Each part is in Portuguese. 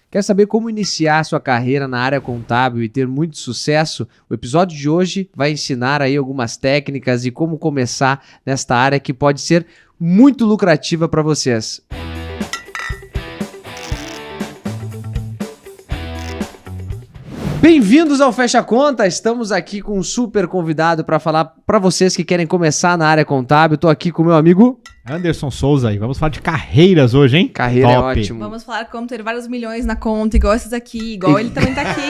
Quer saber como iniciar sua carreira na área contábil e ter muito sucesso? O episódio de hoje vai ensinar aí algumas técnicas e como começar nesta área que pode ser muito lucrativa para vocês. Bem-vindos ao Fecha Conta, estamos aqui com um super convidado para falar para vocês que querem começar na área contábil. Estou aqui com o meu amigo Anderson Souza aí. Vamos falar de carreiras hoje, hein? Carreira é ótimo. Vamos falar como ter vários milhões na conta, igual esses aqui, igual ele também tá aqui.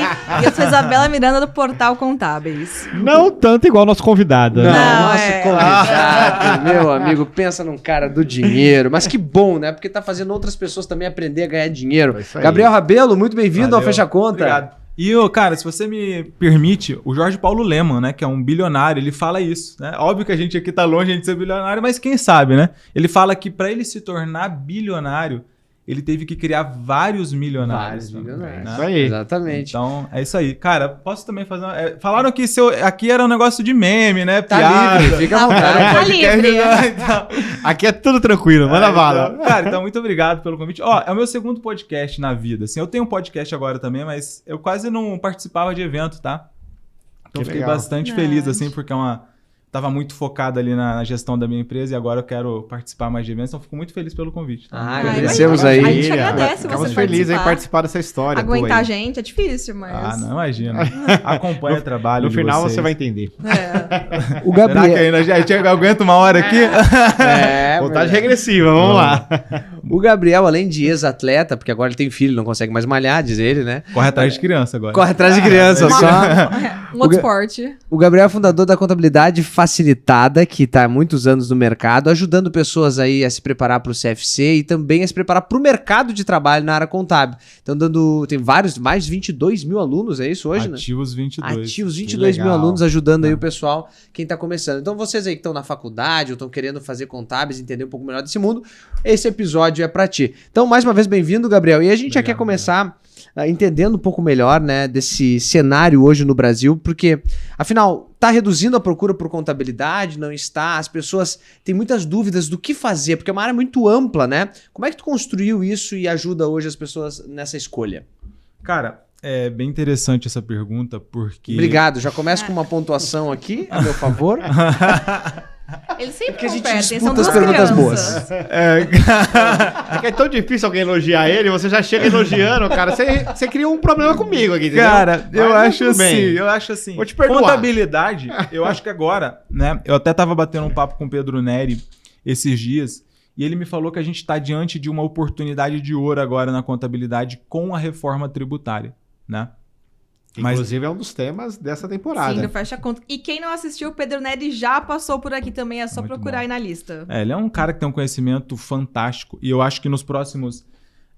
E eu sou Isabela Miranda do Portal Contábeis. Não tanto igual nosso convidado. Não, né? nosso convidado, meu amigo, pensa num cara do dinheiro. Mas que bom, né? Porque tá fazendo outras pessoas também aprender a ganhar dinheiro. Gabriel Rabelo, muito bem-vindo ao Fecha Conta. Obrigado. E, cara, se você me permite, o Jorge Paulo Lemann, né, que é um bilionário, ele fala isso, né? Óbvio que a gente aqui tá longe de ser bilionário, mas quem sabe, né? Ele fala que para ele se tornar bilionário, ele teve que criar vários milionários. Vários milionários. Né? Isso aí. Exatamente. Então, é isso aí. Cara, posso também fazer falaram que aqui era um negócio de meme, né? Tá Piada. livre, fica à vontade. Tá livre. Então, Aqui é tudo tranquilo, manda bala. então, cara, então muito obrigado pelo convite. Ó, é o meu segundo podcast na vida, assim. Eu tenho um podcast agora também, mas eu quase não participava de evento, tá? Então Que fiquei legal. bastante feliz, assim, porque tava muito focado ali na gestão da minha empresa e agora eu quero participar mais de eventos, então fico muito feliz pelo convite. Tá? Agradecemos Ai, aí. a gente agradece Ficamos você felizes em participar dessa história. Aguentar tua a aí. gente é difícil, mas... Ah, não, imagina. Acompanha o trabalho No de final vocês. você vai entender. É. O Será que Gabriel, ainda a gente aguenta uma hora aqui? Contagem regressiva, vamos lá. o Gabriel, além de ex-atleta, porque agora ele tem filho, não consegue mais malhar, diz ele, né? Corre atrás de criança agora. Corre atrás de criança, só. Um outro esporte. O Gabriel é fundador da Contabilidade Facilitada, que está há muitos anos no mercado, ajudando pessoas aí a se preparar para o CFC e também a se preparar para o mercado de trabalho na área contábil. Então, tem mais de 22 mil alunos, é isso hoje, né? Ativos 22. Ativos, 22 mil legal. alunos ajudando aí o pessoal, quem está começando. Então, vocês aí que estão na faculdade ou estão querendo fazer contábeis, entender um pouco melhor desse mundo, esse episódio é para ti. Então, mais uma vez, bem-vindo, Gabriel. E a gente já quer começar entendendo um pouco melhor, né, desse cenário hoje no Brasil, porque, afinal, está reduzindo a procura por contabilidade, não está? As pessoas têm muitas dúvidas do que fazer, porque é uma área muito ampla, né? Como é que tu construiu isso e ajuda hoje as pessoas nessa escolha? Cara, é bem interessante essa pergunta, porque... Obrigado, já começo com uma pontuação aqui, a meu favor. Eles sempre Porque a gente competem, são disputa duas as perguntas crianças. boas. É que é tão difícil alguém elogiar ele, você já chega elogiando, cara. Você cria um problema comigo aqui, entendeu? Cara, eu Mas acho tudo assim, bem. eu acho assim. Vou te perdoar. Contabilidade, eu acho que agora, né? Eu até tava batendo um papo com o Pedro Neri esses dias, e ele me falou que a gente tá diante de uma oportunidade de ouro agora na contabilidade com a reforma tributária, né? Inclusive é um dos temas dessa temporada. Sim, do Fecha Conta. E quem não assistiu, o Pedro Neri já passou por aqui também, é só Muito procurar bom. aí na lista. Ele é um cara que tem um conhecimento fantástico, e eu acho que nos próximos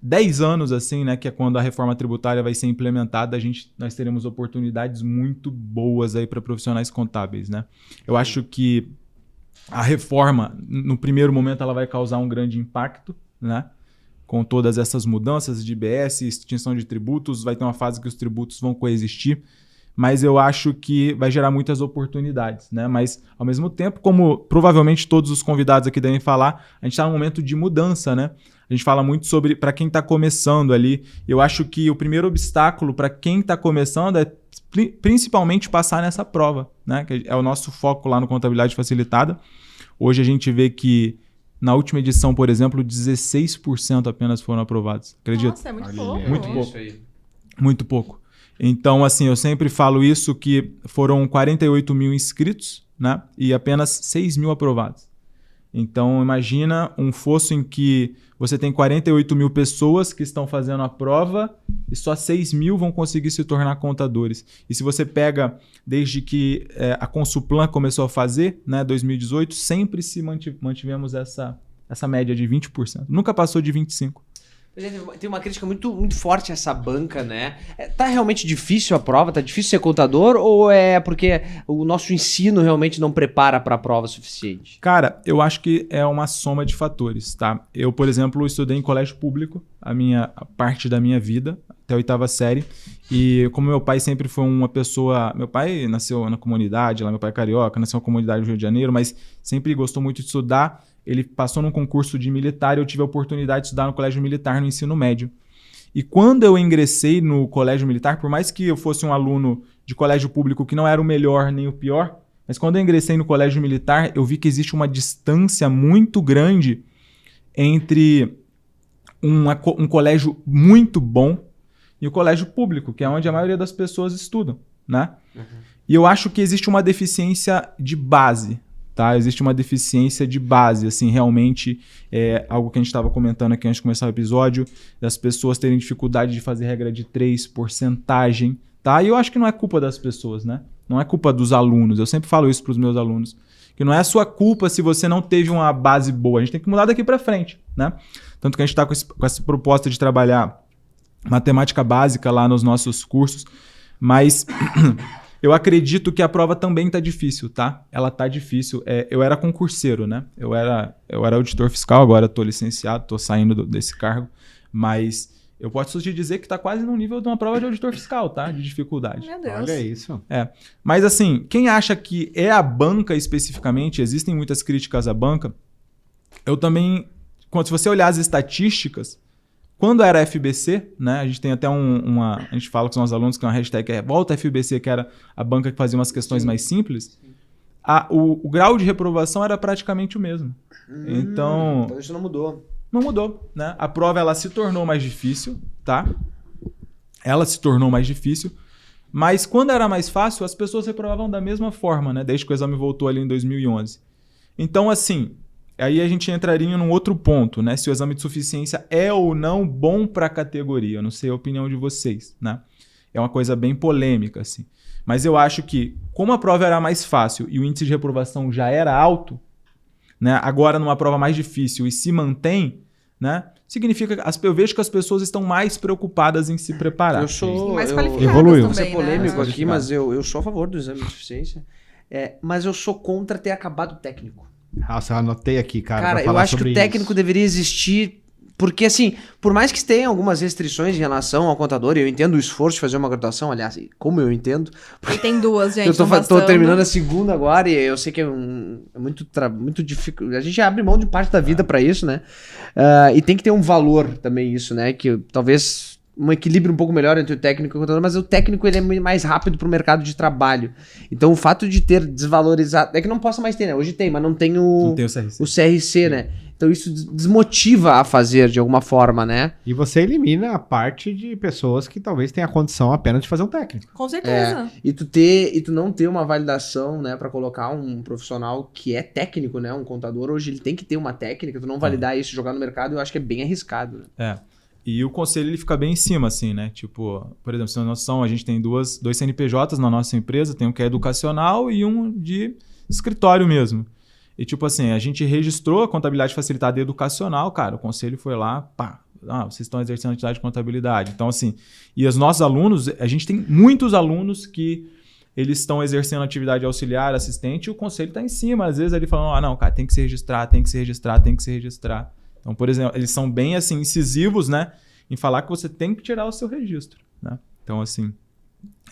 10 anos, assim, né, que é quando a reforma tributária vai ser implementada, nós teremos oportunidades muito boas aí para profissionais contábeis, né? Eu acho que a reforma, no primeiro momento, ela vai causar um grande impacto, né? Com todas essas mudanças de IBS, extinção de tributos, vai ter uma fase que os tributos vão coexistir, mas eu acho que vai gerar muitas oportunidades, né? Mas, ao mesmo tempo, como provavelmente todos os convidados aqui devem falar, a gente está num momento de mudança, né? A gente fala muito sobre para quem está começando ali. Eu acho que o primeiro obstáculo para quem está começando é principalmente passar nessa prova, né? Que é o nosso foco lá no Contabilidade Facilitada. Hoje a gente vê que na última edição, por exemplo, 16% apenas foram aprovados. Acredita? Nossa, é muito Olha, pouco. muito pouco. Muito pouco. Então, assim, eu sempre falo isso, que foram 48 mil inscritos, né? E apenas 6 mil aprovados. Então, imagina um fosso em que você tem 48 mil pessoas que estão fazendo a prova e só 6 mil vão conseguir se tornar contadores. E se você pega, desde que a Consulplan começou a fazer, né, 2018, sempre se mantivemos essa média de 20%. Nunca passou de 25%. Tem uma crítica muito, muito forte a essa banca, né? Tá realmente difícil a prova? Tá difícil ser contador? Ou é porque o nosso ensino realmente não prepara para a prova suficiente? Cara, eu acho que é uma soma de fatores, tá? Eu, por exemplo, estudei em colégio público a parte da minha vida, até a 8ª série. E como meu pai sempre foi uma pessoa... Meu pai nasceu na comunidade, lá meu pai é carioca, nasceu na comunidade do Rio de Janeiro, mas sempre gostou muito de estudar. Ele passou num concurso de militar e eu tive a oportunidade de estudar no colégio militar no ensino médio. E quando eu ingressei no colégio militar, por mais que eu fosse um aluno de colégio público que não era o melhor nem o pior, mas quando eu ingressei no colégio militar, eu vi que existe uma distância muito grande entre um colégio muito bom e o colégio público, que é onde a maioria das pessoas estudam, né? E eu acho que existe uma deficiência de base, tá? Existe uma deficiência de base, assim, realmente é algo que a gente estava comentando aqui antes de começar o episódio, das pessoas terem dificuldade de fazer regra de 3, porcentagem, tá? E eu acho que não é culpa das pessoas, né? Não é culpa dos alunos. Eu sempre falo isso para os meus alunos, que não é a sua culpa se você não teve uma base boa. A gente tem que mudar daqui para frente, né? Tanto que a gente está com essa proposta de trabalhar matemática básica lá nos nossos cursos, mas eu acredito que a prova também está difícil, tá? Ela está difícil. Eu era concurseiro, né? Eu era auditor fiscal, agora estou licenciado, estou saindo desse cargo, mas eu posso te dizer que está quase no nível de uma prova de auditor fiscal, tá? De dificuldade. Meu Deus. Olha isso. Mas assim, quem acha que é a banca especificamente, existem muitas críticas à banca, eu também, se você olhar as estatísticas, quando era FBC, né, a gente tem até a gente fala com os nossos alunos que é uma hashtag que é Volta FBC, que era a banca que fazia umas questões mais simples, o grau de reprovação era praticamente o mesmo. Então isso não mudou. Não mudou, né? A prova ela se tornou mais difícil, tá? Ela se tornou mais difícil, mas quando era mais fácil, as pessoas reprovavam da mesma forma, né? Desde que o exame voltou ali em 2011. Então, assim, aí a gente entraria num outro ponto, né? Se o exame de suficiência é ou não bom para a categoria. Eu não sei a opinião de vocês, né? É uma coisa bem polêmica, assim. Mas eu acho que, como a prova era mais fácil e o índice de reprovação já era alto, né? Agora numa prova mais difícil e se mantém, né? Significa que eu vejo que as pessoas estão mais preocupadas em se preparar. Eu sou mais qualificadas evoluiu. também, Vou ser polêmico né? aqui, mas eu sou a favor do exame de suficiência. Mas eu sou contra ter acabado o técnico. Nossa, eu anotei aqui, cara. Cara, pra eu falar acho que sobre o técnico isso. deveria existir. Porque, assim, por mais que tenha algumas restrições em relação ao contador, e eu entendo o esforço de fazer uma graduação, aliás, como eu entendo. E tem duas, gente. Eu tô passando. terminando a segunda agora e eu sei que é muito difícil. A gente abre mão de parte da vida pra isso, né? E tem que ter um valor também isso, né? Que talvez um equilíbrio um pouco melhor entre o técnico e o contador, mas o técnico ele é muito mais rápido pro mercado de trabalho. Então o fato de ter desvalorizado... É que não possa mais ter, né? Hoje tem, mas não tem Não tem o CRC. o CRC, né? Então isso desmotiva a fazer de alguma forma, né? E você elimina a parte de pessoas que talvez tenham a condição apenas de fazer um técnico. Com certeza. E tu não ter uma validação, né, para colocar um profissional que é técnico, né, um contador, hoje ele tem que ter uma técnica, tu não validar isso, jogar no mercado, eu acho que é bem arriscado, né? E o conselho ele fica bem em cima, assim, né? Tipo, por exemplo, se a gente tem dois CNPJs na nossa empresa, tem um que é educacional e um de escritório mesmo. E tipo assim, a gente registrou a contabilidade facilitada e educacional, cara, o conselho foi lá, pá, vocês estão exercendo atividade de contabilidade. Então assim, e os nossos alunos, a gente tem muitos alunos que eles estão exercendo atividade auxiliar, assistente, e o conselho está em cima, às vezes ele falando, não, cara, tem que se registrar, tem que se registrar, tem que se registrar. Então, por exemplo, eles são bem assim incisivos, né, em falar que você tem que tirar o seu registro, né? Então assim,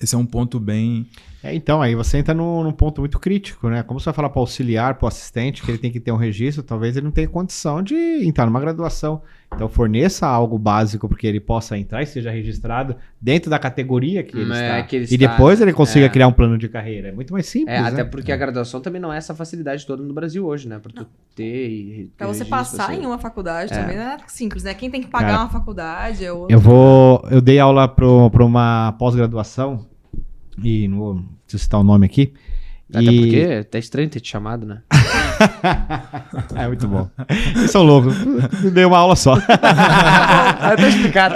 esse é um ponto bem... Então, aí você entra num ponto muito crítico, né? Como você vai falar para o auxiliar, para o assistente, que ele tem que ter um registro, talvez ele não tenha condição de entrar numa graduação. Então, forneça algo básico porque ele possa entrar e seja registrado dentro da categoria que ele está. Que ele E está, depois ele consiga é. criar um plano de carreira. É muito mais simples, Até né? porque a graduação também não é essa facilidade toda no Brasil hoje, né? Pra tu ter e... Pra você passar em uma faculdade também não é simples, né? Quem tem que pagar Cara, uma faculdade é outro. Eu dei aula para uma pós-graduação e não vou citar o nome aqui. Até porque é até estranho ter te chamado, né? É muito bom. Eles são loucos. Dei uma aula só. Tá explicado.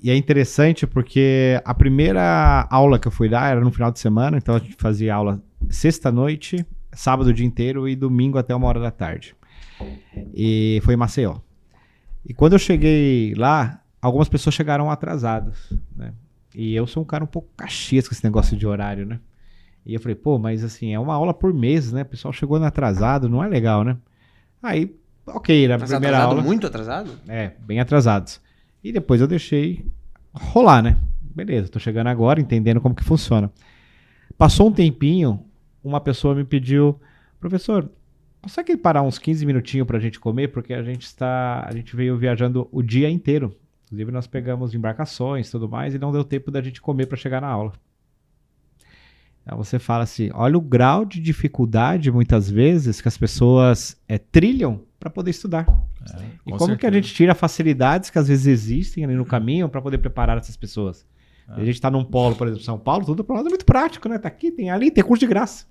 E é interessante porque a primeira aula que eu fui dar era no final de semana, então a gente fazia aula sexta-noite, sábado o dia inteiro e domingo até 1h da tarde. E foi em Maceió. E quando eu cheguei lá, algumas pessoas chegaram atrasadas, né? E eu sou um cara um pouco caxias com esse negócio de horário, né? E eu falei, pô, mas assim, é uma aula por mês, né? O pessoal chegou atrasado, não é legal, né? Aí, ok, na primeira aula... Muito atrasado? Bem atrasados. E depois eu deixei rolar, né? Beleza, tô chegando agora, entendendo como que funciona. Passou um tempinho, uma pessoa me pediu, professor, consegue parar uns 15 minutinhos pra gente comer? Porque a gente veio viajando o dia inteiro. Inclusive, nós pegamos embarcações e tudo mais e não deu tempo da gente comer para chegar na aula. Aí você fala assim, olha o grau de dificuldade, muitas vezes, que as pessoas trilham para poder estudar. E como que a gente tira facilidades que às vezes existem ali no caminho para poder preparar essas pessoas? A gente está num polo, por exemplo, São Paulo, tudo para nós é muito prático, né? Tá aqui, tem ali, tem curso de graça.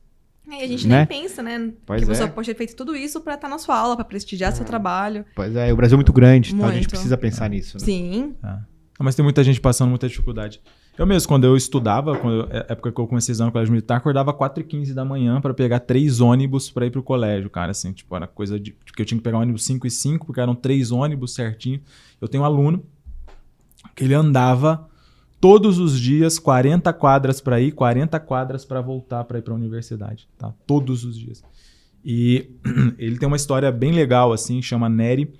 E a gente nem pensa, né? Pois que você pode ter feito tudo isso para estar na sua aula, para prestigiar seu trabalho. Pois é, o Brasil é muito grande, então a gente precisa pensar nisso. Né? Sim. Mas tem muita gente passando muita dificuldade. Eu mesmo, quando eu estudava, época que eu comecei a estudar no colégio militar, acordava 4h15 da manhã para pegar 3 ônibus para ir pro colégio, cara, assim, tipo, era coisa de que eu tinha que pegar um ônibus 5h05, porque eram 3 ônibus certinho. Eu tenho um aluno que ele andava todos os dias 40 quadras para ir, 40 quadras para voltar para ir para a universidade, tá? Todos os dias. E ele tem uma história bem legal, assim, chama Nery.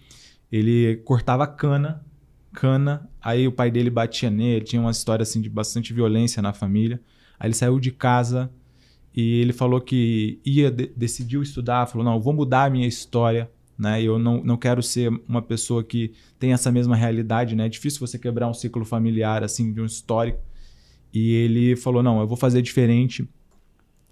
Ele cortava cana, aí o pai dele batia nele, tinha uma história assim de bastante violência na família. Aí ele saiu de casa e ele falou que decidiu estudar, falou, não, eu vou mudar a minha história, né? Eu não quero ser uma pessoa que tem essa mesma realidade, né? É difícil você quebrar um ciclo familiar, assim, de um histórico. E ele falou, não, eu vou fazer diferente,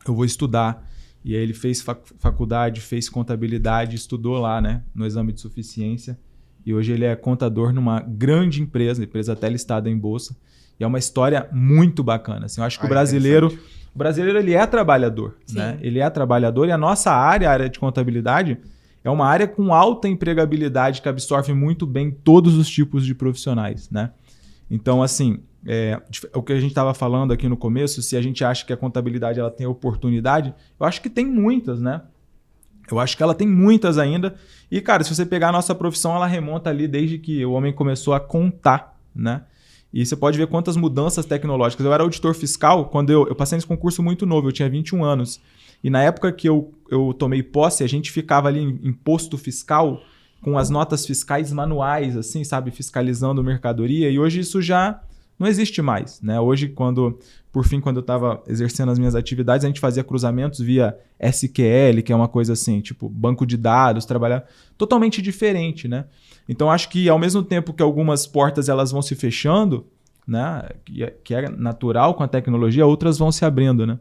eu vou estudar. E aí ele fez faculdade, fez contabilidade, estudou lá, né? No exame de suficiência. E hoje ele é contador numa grande empresa até listada em bolsa. E é uma história muito bacana. Assim, eu acho que o brasileiro ele é trabalhador, né? Ele é trabalhador e a nossa área, a área de contabilidade, é uma área com alta empregabilidade que absorve muito bem todos os tipos de profissionais, né? Então, assim, o que a gente estava falando aqui no começo, se a gente acha que a contabilidade ela tem oportunidade, eu acho que tem muitas, né? Eu acho que ela tem muitas ainda. E, cara, se você pegar a nossa profissão, ela remonta ali desde que o homem começou a contar, né? E você pode ver quantas mudanças tecnológicas. Eu era auditor fiscal quando eu passei nesse concurso muito novo, eu tinha 21 anos. E na época que eu tomei posse, a gente ficava ali em posto fiscal com as notas fiscais manuais, assim, sabe? Fiscalizando mercadoria. E hoje isso já não existe mais, né? Hoje, quando eu estava exercendo as minhas atividades, a gente fazia cruzamentos via SQL, que é uma coisa assim, tipo banco de dados, trabalhar totalmente diferente, né? Então, acho que ao mesmo tempo que algumas portas elas vão se fechando, né? Que é natural com a tecnologia, outras vão se abrindo, né?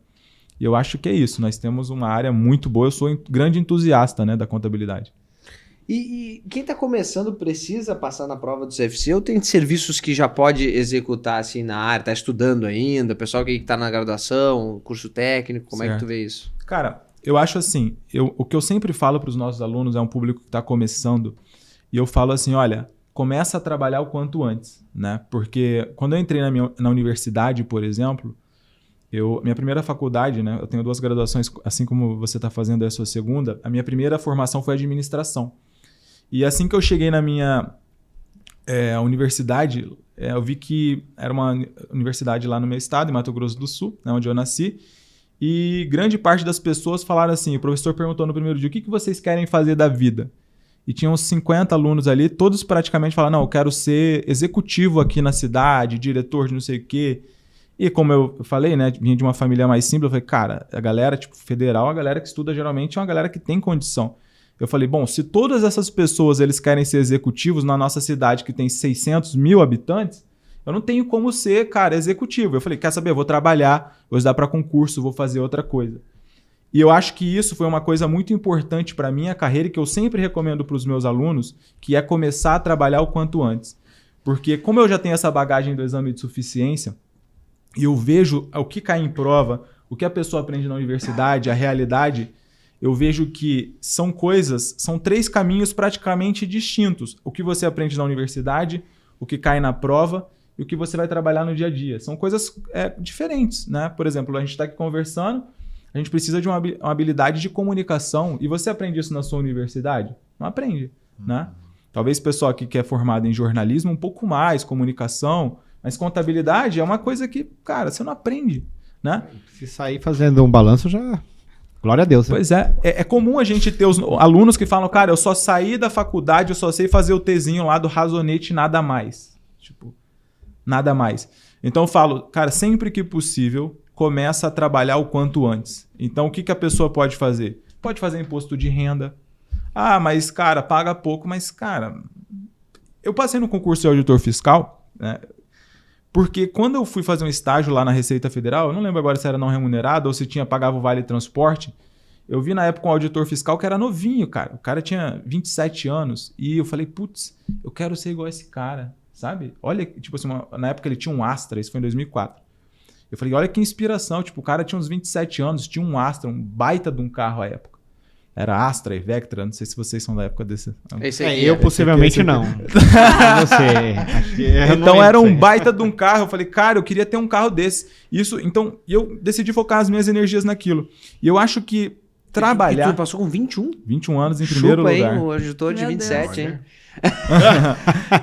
E eu acho que é isso. Nós temos uma área muito boa. Eu sou grande entusiasta, né, da contabilidade. E quem está começando precisa passar na prova do CFC ou tem serviços que já pode executar assim na área, está estudando ainda, pessoal que está na graduação, curso técnico, como é que tu vê isso? Cara, eu acho assim, o que eu sempre falo para os nossos alunos é um público que está começando e eu falo assim, olha, começa a trabalhar o quanto antes, né? Porque quando eu entrei na universidade, por exemplo, minha primeira faculdade, né? Eu tenho 2 graduações, assim como você está fazendo a sua segunda, a minha primeira formação foi administração. E assim que eu cheguei na minha universidade, eu vi que era uma universidade lá no meu estado, em Mato Grosso do Sul, né, onde eu nasci, e grande parte das pessoas falaram assim, o professor perguntou no primeiro dia, o que vocês querem fazer da vida? E tinha uns 50 alunos ali, todos praticamente falaram, não, eu quero ser executivo aqui na cidade, diretor de não sei o quê. E como eu falei, né, vinha de uma família mais simples, eu falei, cara, a galera, tipo, federal, a galera que estuda geralmente é uma galera que tem condição. Eu falei, bom, se todas essas pessoas eles querem ser executivos na nossa cidade que tem 600 mil habitantes, eu não tenho como ser, cara, executivo. Eu falei, quer saber, eu vou trabalhar, vou estudar para concurso, vou fazer outra coisa. E eu acho que isso foi uma coisa muito importante para a minha carreira e que eu sempre recomendo para os meus alunos, que é começar a trabalhar o quanto antes. Porque como eu já tenho essa bagagem do exame de suficiência, e eu vejo o que cai em prova, o que a pessoa aprende na universidade, a realidade, eu vejo que são 3 caminhos praticamente distintos. O que você aprende na universidade, o que cai na prova e o que você vai trabalhar no dia a dia. São coisas diferentes, né? Por exemplo, a gente está aqui conversando, a gente precisa de uma habilidade de comunicação e você aprende isso na sua universidade? Não aprende, né? Talvez o pessoal aqui que é formado em jornalismo um pouco mais, comunicação, mas contabilidade é uma coisa que, cara, você não aprende, né? Se sair fazendo um balanço já... Glória a Deus. Né? Pois é comum a gente ter os alunos que falam, cara, eu só saí da faculdade, eu só sei fazer o Tzinho lá do Razonete e nada mais. Tipo, nada mais. Então eu falo, cara, sempre que possível, começa a trabalhar o quanto antes. Então o que a pessoa pode fazer? Pode fazer imposto de renda. Ah, mas, cara, paga pouco. Mas, cara, eu passei no concurso de auditor fiscal, né? Porque quando eu fui fazer um estágio lá na Receita Federal, eu não lembro agora se era não remunerado ou se pagava o vale transporte, eu vi na época um auditor fiscal que era novinho, cara. O cara tinha 27 anos e eu falei, putz, eu quero ser igual a esse cara, sabe? Olha, tipo assim, na época ele tinha um Astra, isso foi em 2004. Eu falei, olha que inspiração, tipo, o cara tinha uns 27 anos, tinha um Astra, um baita de um carro à época. Era Astra e Vectra, não sei se vocês são da época desse. Esse aqui, Eu possivelmente não. Então era um baita de um carro. Eu falei, cara, eu queria ter um carro desse. Então, eu decidi focar as minhas energias naquilo. E eu acho que trabalhar... E tu passou com 21? 21 anos em primeiro lugar. Aí, um auditor de Meu 27, Deus. hein?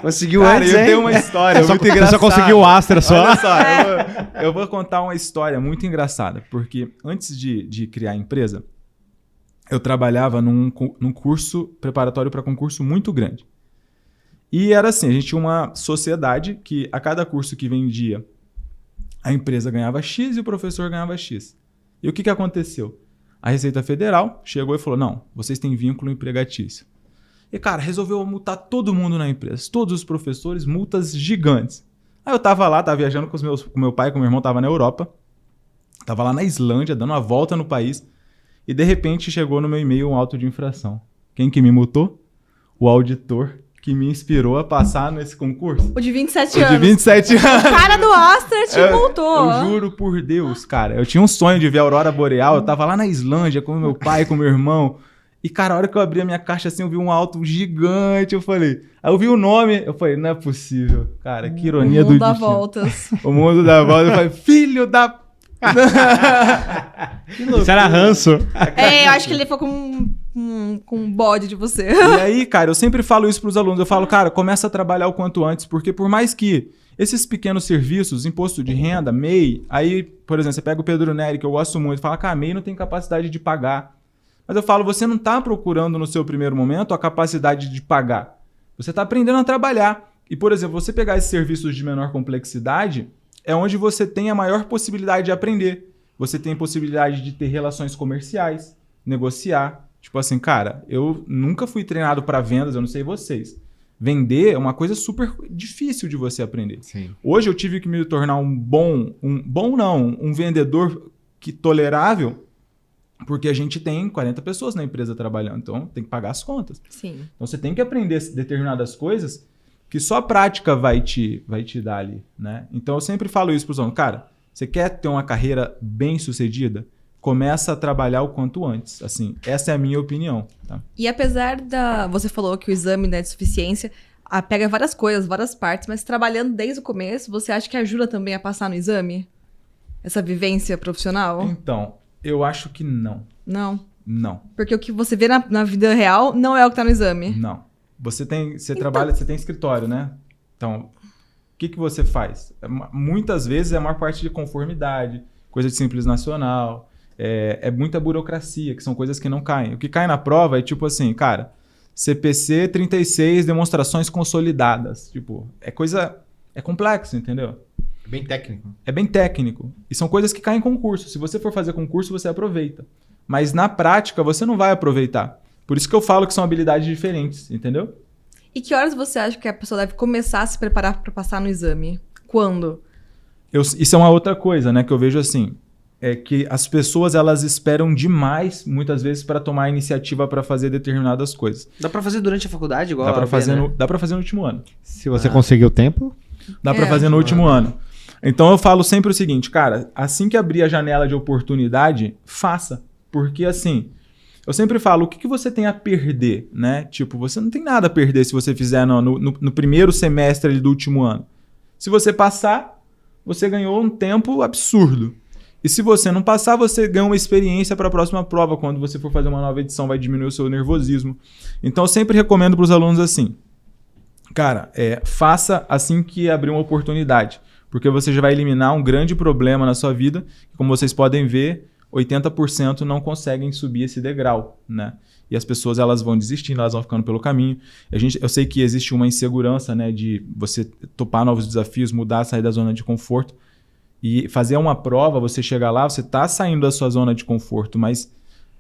Conseguiu Cara, antes, eu hein? tenho uma história muito Você engraçada. só conseguiu o Astra só. Olha só, eu vou contar uma história muito engraçada. Porque antes de criar a empresa, eu trabalhava num curso preparatório para concurso muito grande. E era assim, a gente tinha uma sociedade que a cada curso que vendia, a empresa ganhava X e o professor ganhava X. E o que aconteceu? A Receita Federal chegou e falou, não, vocês têm vínculo empregatício. E, cara, resolveu multar todo mundo na empresa, todos os professores, multas gigantes. Aí eu tava lá, tava viajando com meu pai, com meu irmão, tava na Europa, tava lá na Islândia, dando uma volta no país, e de repente chegou no meu e-mail um auto de infração. Quem que me multou? O auditor que me inspirou a passar nesse concurso. O de 27 O anos. de 27 anos. O cara do Astra te multou. Eu juro por Deus, cara. Eu tinha um sonho de ver a Aurora Boreal. Eu tava lá na Islândia com meu pai, com meu irmão. E, cara, a hora que eu abri a minha caixa assim, eu vi um auto gigante. Eu falei... Aí eu vi o nome. Eu falei, não é possível. Cara, que ironia do destino. O mundo dá voltas. O mundo dá voltas. Eu falei, filho da... Isso era ranço. Eu acho que ele ficou com um bode de você. E aí, cara, eu sempre falo isso pros alunos. Eu falo, cara, começa a trabalhar o quanto antes, porque por mais que esses pequenos serviços, imposto de renda, MEI, aí, por exemplo, você pega o Pedro Neri, que eu gosto muito, e fala, cara, MEI não tem capacidade de pagar. Mas eu falo, você não tá procurando no seu primeiro momento a capacidade de pagar. Você tá aprendendo a trabalhar. E, por exemplo, você pegar esses serviços de menor complexidade, é onde você tem a maior possibilidade de aprender. Você tem possibilidade de ter relações comerciais, negociar. Tipo assim, cara, eu nunca fui treinado para vendas, eu não sei vocês. Vender é uma coisa super difícil de você aprender. Sim. Hoje eu tive que me tornar um vendedor tolerável, porque a gente tem 40 pessoas na empresa trabalhando, então tem que pagar as contas. Sim. Então você tem que aprender determinadas coisas que só a prática vai te dar ali, né? Então eu sempre falo isso para os alunos, cara, você quer ter uma carreira bem sucedida? Começa a trabalhar o quanto antes. Assim, essa é a minha opinião. Tá? E apesar você falou que o exame de suficiência pega várias coisas, várias partes, mas trabalhando desde o começo, você acha que ajuda também a passar no exame? Essa vivência profissional? Então, eu acho que não. Não. Não. Porque o que você vê na vida real não é o que tá no exame. Não. Você trabalha, você tem escritório, né? Então, o que você faz? Muitas vezes é a maior parte de conformidade, coisa de Simples Nacional, é muita burocracia, que são coisas que não caem. O que cai na prova é tipo assim, cara, CPC 36, demonstrações consolidadas. Tipo, é complexo, entendeu? É bem técnico. É bem técnico. E são coisas que caem em concurso. Se você for fazer concurso, você aproveita. Mas na prática, você não vai aproveitar. Por isso que eu falo que são habilidades diferentes, entendeu? E que horas você acha que a pessoa deve começar a se preparar para passar no exame? Quando? Isso é uma outra coisa, né? Que eu vejo assim. É que as pessoas, elas esperam demais, muitas vezes, para tomar a iniciativa para fazer determinadas coisas. Dá pra fazer durante a faculdade igual? Dá para fazer, né? dá pra fazer no último ano. Se você conseguir o tempo... Dá para fazer no último ano. Então eu falo sempre o seguinte, cara, assim que abrir a janela de oportunidade, faça. Porque assim, eu sempre falo, o que você tem a perder, né? Tipo, você não tem nada a perder se você fizer no primeiro semestre do último ano. Se você passar, você ganhou um tempo absurdo. E se você não passar, você ganha uma experiência para a próxima prova. Quando você for fazer uma nova edição, vai diminuir o seu nervosismo. Então eu sempre recomendo para os alunos assim, cara, faça assim que abrir uma oportunidade. Porque você já vai eliminar um grande problema na sua vida. Como vocês podem ver, 80% não conseguem subir esse degrau, né? E as pessoas, elas vão desistindo, elas vão ficando pelo caminho. Eu sei que existe uma insegurança, né, de você topar novos desafios, mudar, sair da zona de conforto. E fazer uma prova, você chegar lá, você está saindo da sua zona de conforto, mas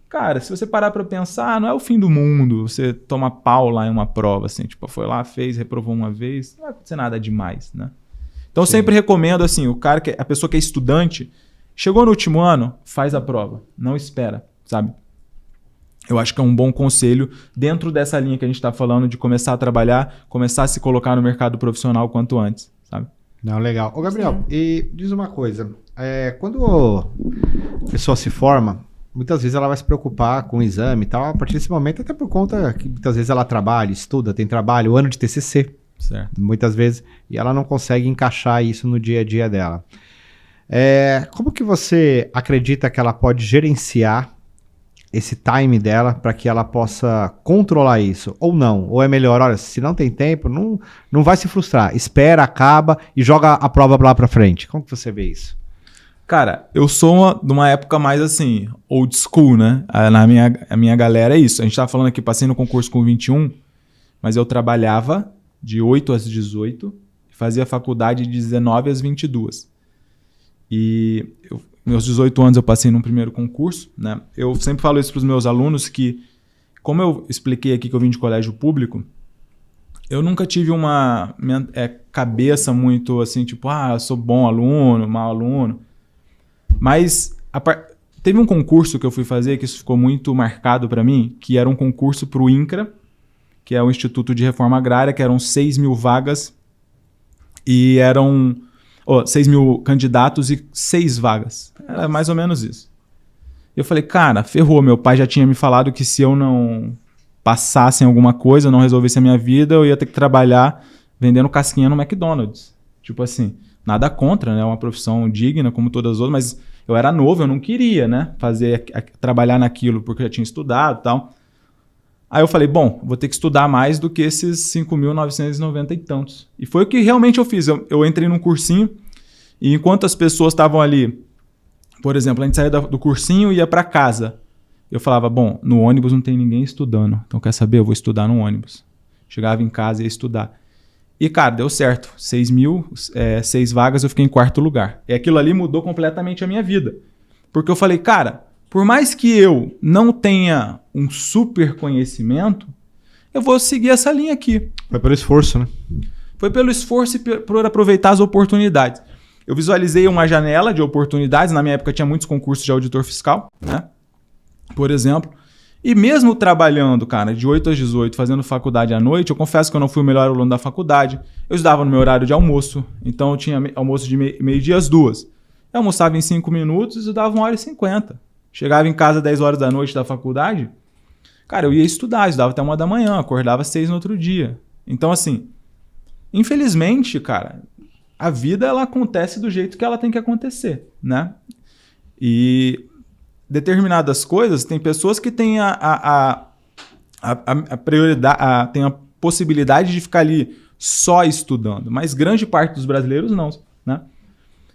Cara, se você parar pra pensar, não é o fim do mundo você tomar pau lá em uma prova, assim, tipo, foi lá, fez, reprovou uma vez, não vai acontecer nada demais, né? Então, eu sempre recomendo, assim, a pessoa que é estudante, chegou no último ano, faz a prova, não espera, sabe? Eu acho que é um bom conselho dentro dessa linha que a gente tá falando de começar a trabalhar, começar a se colocar no mercado profissional quanto antes, sabe? Não, legal. Ô, Gabriel, e diz uma coisa. Quando a pessoa se forma, muitas vezes ela vai se preocupar com o exame e tal, a partir desse momento, até por conta que muitas vezes ela trabalha, estuda, tem trabalho, ano de TCC, Certo. muitas vezes, e ela não consegue encaixar isso no dia a dia dela. Como que você acredita que ela pode gerenciar esse time dela para que ela possa controlar isso? Ou não? Ou é melhor, olha, se não tem tempo, não vai se frustrar. Espera, acaba e joga a prova lá para frente. Como que você vê isso? Cara, eu sou de uma época mais assim, old school, né? A minha galera é isso. A gente tava falando aqui, passei no concurso com 21, mas eu trabalhava de 8 às 18 e fazia faculdade de 19 às 22. E meus 18 anos eu passei num primeiro concurso, né? Eu sempre falo isso para os meus alunos que, como eu expliquei aqui que eu vim de colégio público, eu nunca tive uma cabeça muito assim, tipo, eu sou bom aluno, mau aluno. Mas teve um concurso que eu fui fazer que isso ficou muito marcado para mim, que era um concurso para o INCRA, que é o Instituto de Reforma Agrária, que eram 6 mil vagas e eram 6 mil candidatos e 6 vagas. Era mais ou menos isso. Eu falei, cara, ferrou. Meu pai já tinha me falado que se eu não passasse em alguma coisa, não resolvesse a minha vida, eu ia ter que trabalhar vendendo casquinha no McDonald's. Tipo assim, nada contra, né? É uma profissão digna, como todas as outras, mas eu era novo, eu não queria, né? Trabalhar naquilo, porque eu já tinha estudado e tal. Aí eu falei, bom, vou ter que estudar mais do que esses 5.990 e tantos. E foi o que realmente eu fiz. Eu entrei num cursinho e enquanto as pessoas estavam ali, por exemplo, a gente saía do cursinho e ia para casa. Eu falava, bom, no ônibus não tem ninguém estudando. Então quer saber? Eu vou estudar no ônibus. Chegava em casa e ia estudar. E, cara, deu certo. 6 vagas, eu fiquei em 4º lugar. E aquilo ali mudou completamente a minha vida. Porque eu falei, cara, por mais que eu não tenha um super conhecimento, eu vou seguir essa linha aqui. Foi pelo esforço, né? Foi pelo esforço e por aproveitar as oportunidades. Eu visualizei uma janela de oportunidades. Na minha época tinha muitos concursos de auditor fiscal, né? Por exemplo. E mesmo trabalhando, cara, de 8 às 18, fazendo faculdade à noite, eu confesso que eu não fui o melhor aluno da faculdade. Eu estudava no meu horário de almoço. Então eu tinha almoço de meio-dia às 2. Eu almoçava em 5 minutos e estudava 1h50. Chegava em casa às 10 horas da noite da faculdade, cara, eu ia estudar até 1 da manhã, acordava às 6 no outro dia. Então, assim, infelizmente, cara, a vida ela acontece do jeito que ela tem que acontecer, né? E determinadas coisas, tem pessoas que têm a prioridade, tem a possibilidade de ficar ali só estudando, mas grande parte dos brasileiros não, né?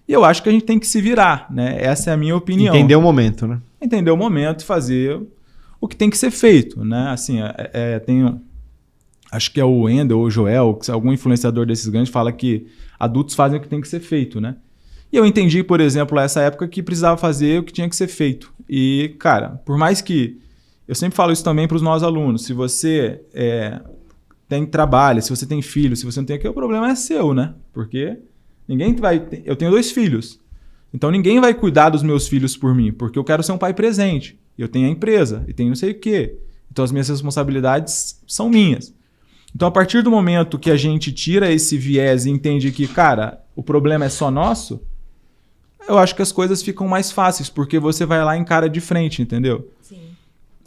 E eu acho que a gente tem que se virar, né? Essa é a minha opinião. Entender o momento, né? Entender o momento e fazer o que tem que ser feito, né? Assim, acho que é o Wendel ou o Joel, algum influenciador desses grandes, fala que adultos fazem o que tem que ser feito, né? E eu entendi, por exemplo, nessa época que precisava fazer o que tinha que ser feito. E, cara, por mais que... Eu sempre falo isso também para os nossos alunos. Se você tem trabalho, se você tem filho, se você não tem aqui, o problema é seu, né? Porque ninguém vai... Eu tenho 2 filhos. Então ninguém vai cuidar dos meus filhos por mim, porque eu quero ser um pai presente. Eu tenho a empresa e tenho não sei o quê. Então as minhas responsabilidades são minhas. Então a partir do momento que a gente tira esse viés e entende que, cara, o problema é só nosso, eu acho que as coisas ficam mais fáceis, porque você vai lá e encara de frente, entendeu? Sim.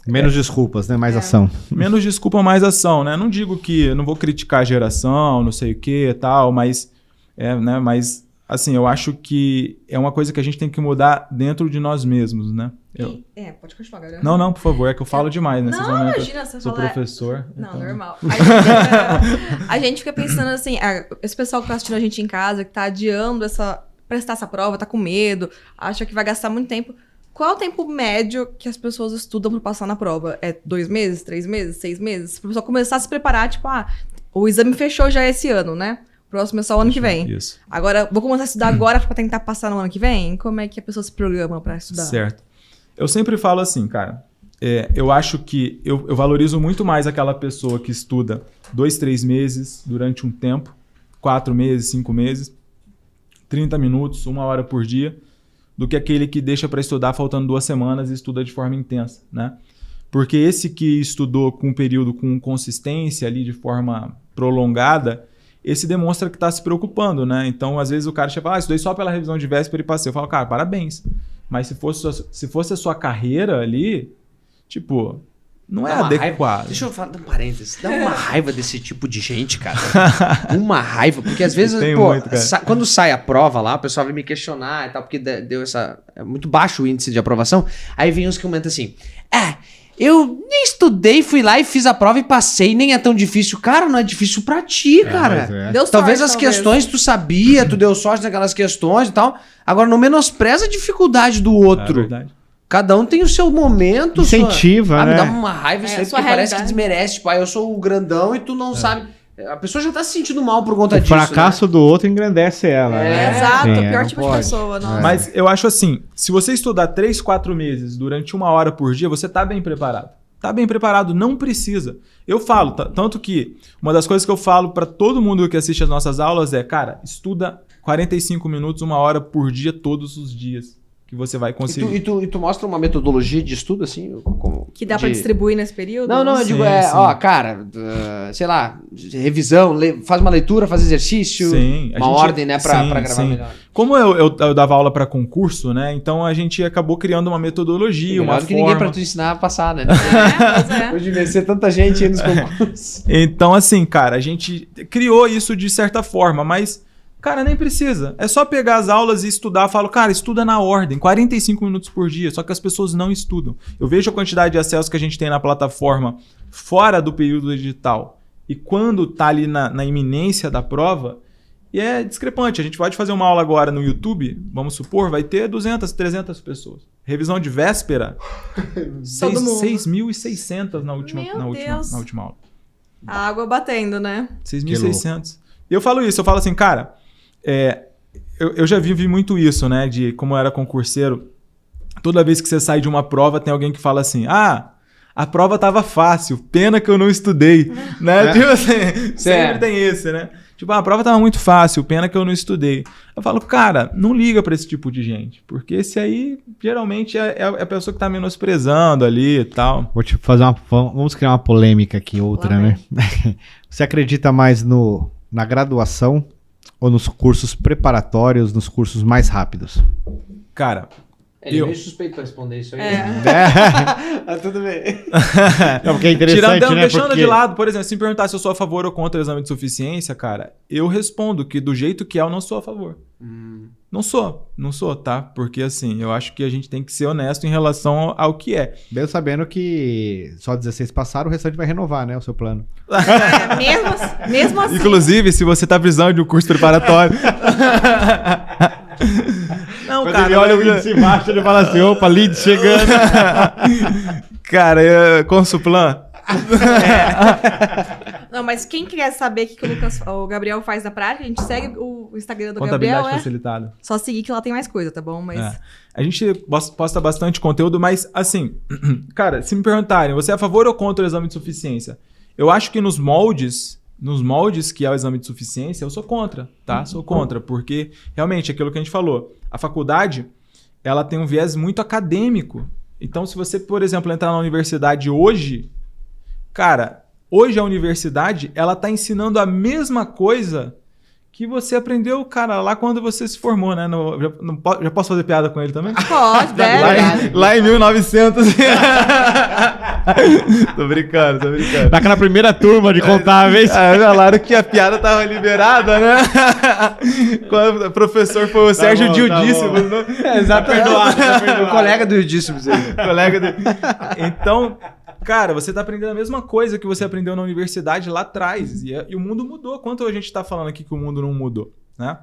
Menos desculpas, né? Mais ação. Menos desculpa, mais ação, né? Não digo que... Não vou criticar a geração, não sei o que e tal, mas... né? Mas, assim, eu acho que é uma coisa que a gente tem que mudar dentro de nós mesmos, né? Pode continuar, galera. Não, por favor, é que eu falo demais, né? Não, imagina, você sou fala... professor. Não, então... normal. A gente fica pensando assim, esse pessoal que tá assistindo a gente em casa, que tá adiando prestar essa prova, tá com medo, acha que vai gastar muito tempo. Qual é o tempo médio que as pessoas estudam para passar na prova? É 2 meses, 3 meses, 6 meses? Pra pessoa começar a se preparar, tipo, o exame fechou já esse ano, né? O próximo é só o ano que vem. Isso. Agora, vou começar a estudar agora para tentar passar no ano que vem? Como é que a pessoa se programa para estudar? Certo. Eu sempre falo assim, cara, eu acho que eu valorizo muito mais aquela pessoa que estuda 2, 3 meses durante um tempo, 4 meses, 5 meses, 30 minutos, 1 hora por dia, do que aquele que deixa para estudar faltando 2 semanas e estuda de forma intensa, né? Porque esse que estudou com um período com consistência ali de forma prolongada, esse demonstra que está se preocupando, né? Então, às vezes o cara chega e fala, estudei só pela revisão de véspera e passei. Eu falo, cara, parabéns. Mas se fosse a sua carreira ali, tipo, não é adequado. Deixa eu falar um parênteses. Dá uma raiva desse tipo de gente, cara. Uma raiva, porque às vezes, quando sai a prova lá, o pessoal vem me questionar e tal, porque deu é muito baixo o índice de aprovação. Aí vem uns que comentam assim, eu nem estudei, fui lá e fiz a prova e passei, nem é tão difícil. Cara, não é difícil pra ti, cara. Deu sorte, talvez as questões tu sabia, tu deu sorte naquelas questões e tal. Agora, não menospreza a dificuldade do outro. É verdade. Cada um tem o seu momento. Incentiva, né? Me dá uma raiva isso aí, porque parece que desmerece. Tipo, eu sou o grandão e tu não sabe. A pessoa já tá se sentindo mal por conta disso. O fracasso do outro engrandece ela. né? Exato, Sim, o pior não tipo pode. de pessoa. Nossa. Mas eu acho assim, se você estudar 3, 4 meses durante 1 hora por dia, você tá bem preparado. Tá bem preparado, não precisa. Eu falo, tanto que uma das coisas que eu falo para todo mundo que assiste as nossas aulas é, cara, estuda 45 minutos, 1 hora por dia, todos os dias, que você vai conseguir. E tu mostra uma metodologia de estudo, assim? Que dá pra distribuir nesse período? Não, eu digo, cara, sei lá, revisão, faz uma leitura, faz exercício, uma ordem, né, pra gravar melhor. Como eu dava aula pra concurso, né, então a gente acabou criando uma metodologia, uma forma... que ninguém pra tu ensinar a passar, né? Pois é. Hoje vai ser tanta gente aí nos concursos. Então, assim, cara, a gente criou isso de certa forma, mas... Cara, nem precisa. É só pegar as aulas e estudar. Eu falo, cara, estuda na ordem, 45 minutos por dia. Só que as pessoas não estudam. Eu vejo a quantidade de acessos que a gente tem na plataforma fora do período digital. E quando tá ali na iminência da prova, e é discrepante. A gente pode fazer uma aula agora no YouTube, vamos supor, vai ter 200, 300 pessoas. Revisão de véspera, 6.600 na última aula. A água batendo, né? 6.600. E eu falo isso, eu falo assim, cara... eu já vivi muito isso, né? De como eu era concurseiro. Toda vez que você sai de uma prova, tem alguém que fala assim: a prova tava fácil, pena que eu não estudei. Né? Tipo assim, sempre tem esse, né? Tipo, a prova tava muito fácil, pena que eu não estudei. Eu falo, cara, não liga pra esse tipo de gente. Porque esse aí, geralmente, é a pessoa que tá menosprezando ali e tal. Vou te fazer vamos criar uma polêmica aqui, outra, né? Você acredita mais na graduação ou nos cursos preparatórios, nos cursos mais rápidos? Cara, ele é meio suspeito pra responder isso aí. Tudo bem. Não, porque é interessante, deixando de lado, por exemplo, se me perguntar se eu sou a favor ou contra o exame de suficiência, cara, eu respondo que do jeito que é, eu não sou a favor. Não sou, tá? Porque assim, eu acho que a gente tem que ser honesto em relação ao que é. Mesmo sabendo que só 16 passaram, o restante vai renovar, né, o seu plano. Mesmo assim. Inclusive, se você tá precisando de um curso preparatório... Não, quando cara, ele olha o índice baixo, ele fala assim, opa, lead chegando. Cara, Consuplan... Não, mas quem quer saber o que o Gabriel faz na prática, a gente segue o Instagram do Contabilidade Gabriel. facilitada. Só seguir que lá tem mais coisa, tá bom? Mas... A gente posta bastante conteúdo, mas assim, cara, se me perguntarem, você é a favor ou contra o exame de suficiência? Eu acho que nos moldes que é o exame de suficiência, eu sou contra, tá? Sou contra, porque realmente aquilo que a gente falou, a faculdade, ela tem um viés muito acadêmico. Então, se você, por exemplo, entrar na universidade hoje, cara, hoje a universidade, ela tá ensinando a mesma coisa que você aprendeu, cara, lá quando você se formou, né? Já posso fazer piada com ele também? Pode, deve. Lá em 1900. Tô brincando. Tá na primeira turma de contábeis. Falaram que a piada tava liberada, né? Quando o professor foi o Sérgio Dildíssimo. Exatamente. O colega do Dildíssimo. Então... Cara, você tá aprendendo a mesma coisa que você aprendeu na universidade lá atrás. E o mundo mudou. Quanto a gente tá falando aqui que o mundo não mudou, né?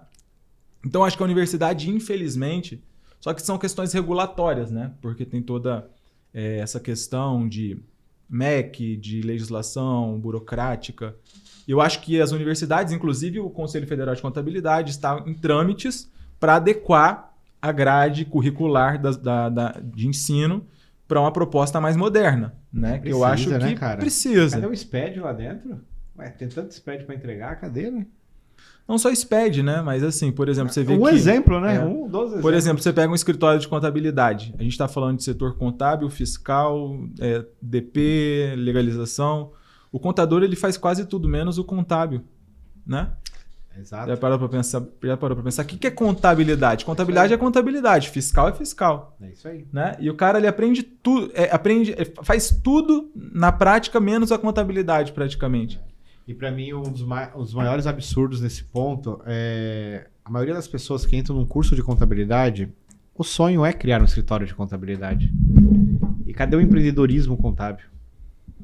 Então, acho que a universidade, infelizmente... Só que são questões regulatórias, né? Porque tem toda essa questão de MEC, de legislação burocrática. E eu acho que as universidades, inclusive o Conselho Federal de Contabilidade, está em trâmites para adequar a grade curricular de ensino para uma proposta mais moderna, né? Que eu acho que cara? precisa. Cadê o SPED lá dentro? Ué, tem tanto SPED para entregar, cadê, né? Não só SPED, né? Mas assim, por exemplo, você vê um que... exemplo, né? É. Um dos exemplos. Por exemplo, você pega um escritório de contabilidade. A gente está falando de setor contábil, fiscal, DP, legalização. O contador ele faz quase tudo, menos o contábil, né? Exato. Já parou para pensar? O que é contabilidade? Contabilidade é contabilidade, fiscal é fiscal. É isso aí. Né? E o cara ele aprende tudo, faz tudo na prática, menos a contabilidade praticamente. E para mim, um dos maiores absurdos nesse ponto é a maioria das pessoas que entram num curso de contabilidade, o sonho é criar um escritório de contabilidade. E cadê o empreendedorismo contábil?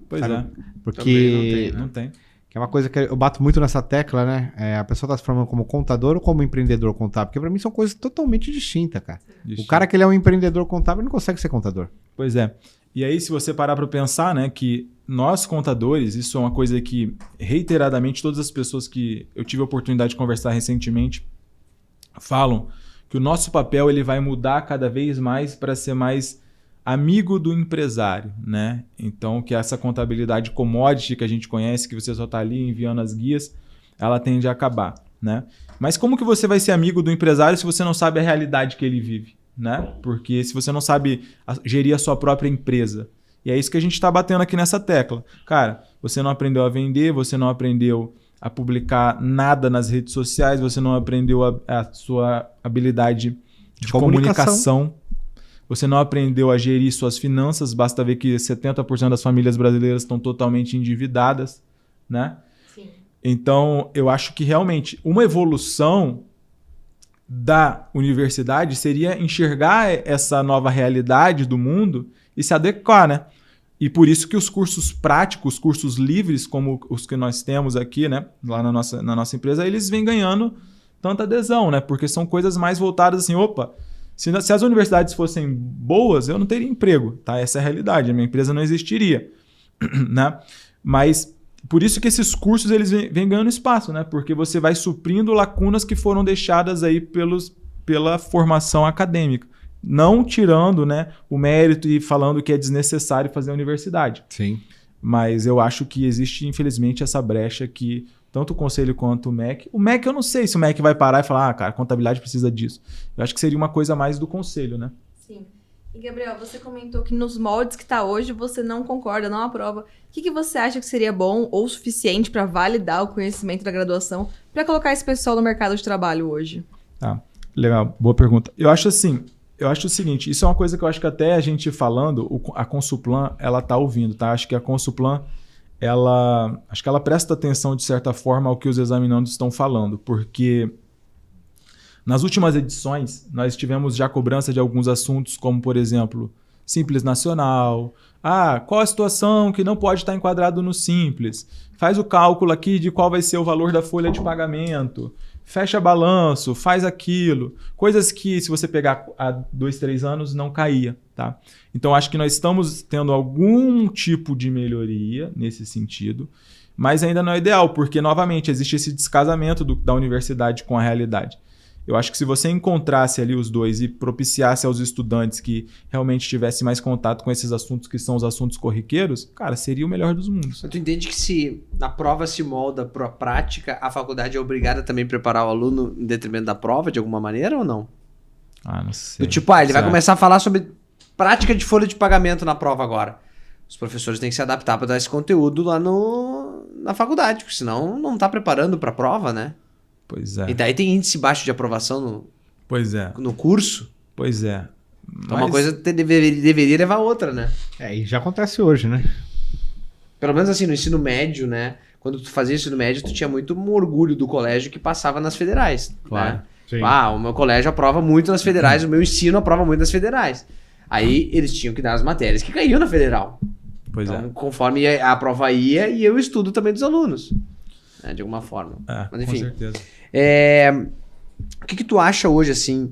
Pois sabe? é. Porque Não tem. que é uma coisa que eu bato muito nessa tecla, né? A pessoa tá se formando como contador ou como empreendedor contábil? Porque para mim são coisas totalmente distintas, cara. O cara que ele é um empreendedor contábil não consegue ser contador. Pois é. E aí, se você parar para pensar, né, que nós contadores, isso é uma coisa que reiteradamente todas as pessoas que eu tive a oportunidade de conversar recentemente falam que o nosso papel ele vai mudar cada vez mais para ser mais amigo do empresário, né? Então, que essa contabilidade commodity que a gente conhece, que você só está ali enviando as guias, ela tende a acabar, né? Mas como que você vai ser amigo do empresário se você não sabe a realidade que ele vive, né? Porque se você não sabe gerir a sua própria empresa. E é isso que a gente está batendo aqui nessa tecla. Cara, você não aprendeu a vender, você não aprendeu a publicar nada nas redes sociais, você não aprendeu a sua habilidade de comunicação. Você não aprendeu a gerir suas finanças, basta ver que 70% das famílias brasileiras estão totalmente endividadas, né? Sim. Então, eu acho que realmente uma evolução da universidade seria enxergar essa nova realidade do mundo e se adequar, né? E por isso que os cursos práticos, cursos livres, como os que nós temos aqui, né, lá na nossa empresa, eles vêm ganhando tanta adesão, né? Porque são coisas mais voltadas assim, opa, se as universidades fossem boas, eu não teria emprego, tá? Essa é a realidade, a minha empresa não existiria, né? Mas por isso que esses cursos eles vêm ganhando espaço, né? Porque você vai suprindo lacunas que foram deixadas aí pela formação acadêmica. Não tirando, né, o mérito e falando que é desnecessário fazer a universidade. Sim. Mas eu acho que existe, infelizmente, essa brecha que tanto o Conselho quanto o MEC... O MEC eu não sei se o MEC vai parar e falar, cara, a contabilidade precisa disso. Eu acho que seria uma coisa mais do Conselho, né? Sim. E, Gabriel, você comentou que nos moldes que está hoje você não concorda, não aprova. O que você acha que seria bom ou suficiente para validar o conhecimento da graduação para colocar esse pessoal no mercado de trabalho hoje? Tá, legal. Boa pergunta. Eu acho o seguinte, isso é uma coisa que eu acho que até a gente falando, a Consuplan, ela tá ouvindo, tá? Acho que a Consuplan, ela presta atenção de certa forma ao que os examinandos estão falando, porque nas últimas edições nós tivemos já cobrança de alguns assuntos, como por exemplo, Simples Nacional. Qual a situação que não pode estar enquadrado no Simples? Faz o cálculo aqui de qual vai ser o valor da folha de pagamento. Fecha balanço, faz aquilo. Coisas que, se você pegar há 2, 3 anos, não caía, tá? Então, acho que nós estamos tendo algum tipo de melhoria nesse sentido, mas ainda não é ideal, porque, novamente, existe esse descasamento da universidade com a realidade. Eu acho que se você encontrasse ali os dois e propiciasse aos estudantes que realmente tivessem mais contato com esses assuntos que são os assuntos corriqueiros, cara, seria o melhor dos mundos. Tu entende que se na prova se molda para a prática, a faculdade é obrigada também a preparar o aluno em detrimento da prova, de alguma maneira ou não? Não sei. Do tipo, ele vai começar a falar sobre prática de folha de pagamento na prova agora. Os professores têm que se adaptar para dar esse conteúdo lá na faculdade, porque senão não tá preparando para a prova, né? Pois é. E daí tem índice baixo de aprovação no curso. Pois é. Então uma coisa deveria levar a outra, né? E já acontece hoje, né? Pelo menos assim, no ensino médio, né? Quando tu fazia ensino médio, tu tinha muito orgulho do colégio que passava nas federais. Claro. Né? Sim. O meu colégio aprova muito nas federais, o meu ensino aprova muito nas federais. Aí eles tinham que dar as matérias que caíam na federal. Pois então, conforme a prova ia, e eu estudo também dos alunos. Né? De alguma forma. Mas enfim. Com certeza. O que tu acha hoje, assim,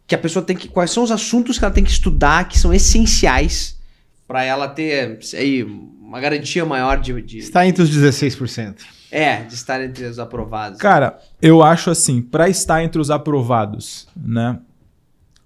que a pessoa tem que... Quais são os assuntos que ela tem que estudar que são essenciais para ela ter aí, uma garantia maior de... Está entre os 16%. De estar entre os aprovados. Cara, eu acho assim, para estar entre os aprovados, né?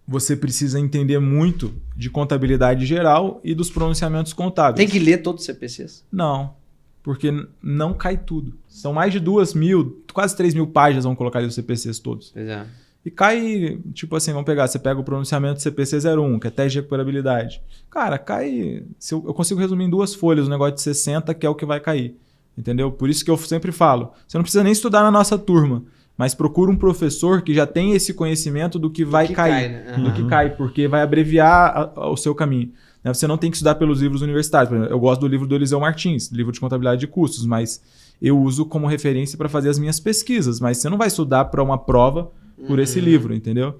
você precisa entender muito de contabilidade geral e dos pronunciamentos contábeis. Tem que ler todos os CPCs? Não, porque não cai tudo. São mais de 2.000, quase 3.000 páginas, vamos colocar ali os CPCs todos. Pois é. E cai, tipo assim, você pega o pronunciamento do CPC 01, que é teste de recuperabilidade. Cara, cai... Eu consigo resumir em 2 folhas o negócio de 60, que é o que vai cair. Entendeu? Por isso que eu sempre falo, você não precisa nem estudar na nossa turma, mas procura um professor que já tem esse conhecimento do que vai cair. Né? Do que cai, porque vai abreviar o seu caminho. Né? Você não tem que estudar pelos livros universitários. Por exemplo, eu gosto do livro do Eliseu Martins, livro de contabilidade de custos, mas eu uso como referência para fazer as minhas pesquisas. Mas você não vai estudar para uma prova por esse livro, entendeu?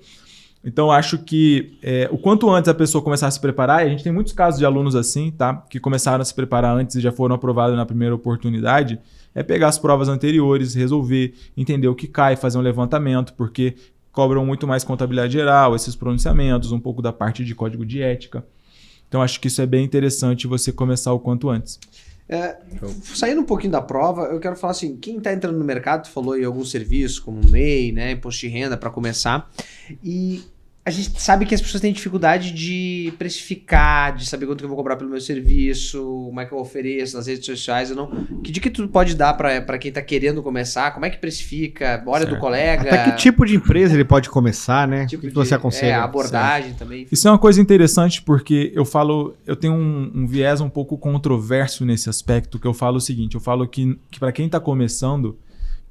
Então, acho que o quanto antes a pessoa começar a se preparar, e a gente tem muitos casos de alunos assim, tá? Que começaram a se preparar antes e já foram aprovados na primeira oportunidade, é pegar as provas anteriores, resolver, entender o que cai, fazer um levantamento, porque cobram muito mais contabilidade geral, esses pronunciamentos, um pouco da parte de código de ética. Então, acho que isso é bem interessante você começar o quanto antes. Saindo um pouquinho da prova, eu quero falar assim, quem está entrando no mercado, tu falou em alguns serviços, como MEI, né, imposto de renda, para começar, e a gente sabe que as pessoas têm dificuldade de precificar, de saber quanto que eu vou cobrar pelo meu serviço, como é que eu ofereço nas redes sociais, que dica que tu pode dar para quem está querendo começar, como é que precifica, olha do colega... Até que tipo de empresa ele pode começar, né? Tipo o que você aconselha? Abordagem também. Isso é uma coisa interessante porque eu tenho um viés um pouco controverso nesse aspecto, que eu falo o seguinte, eu falo que para quem está começando,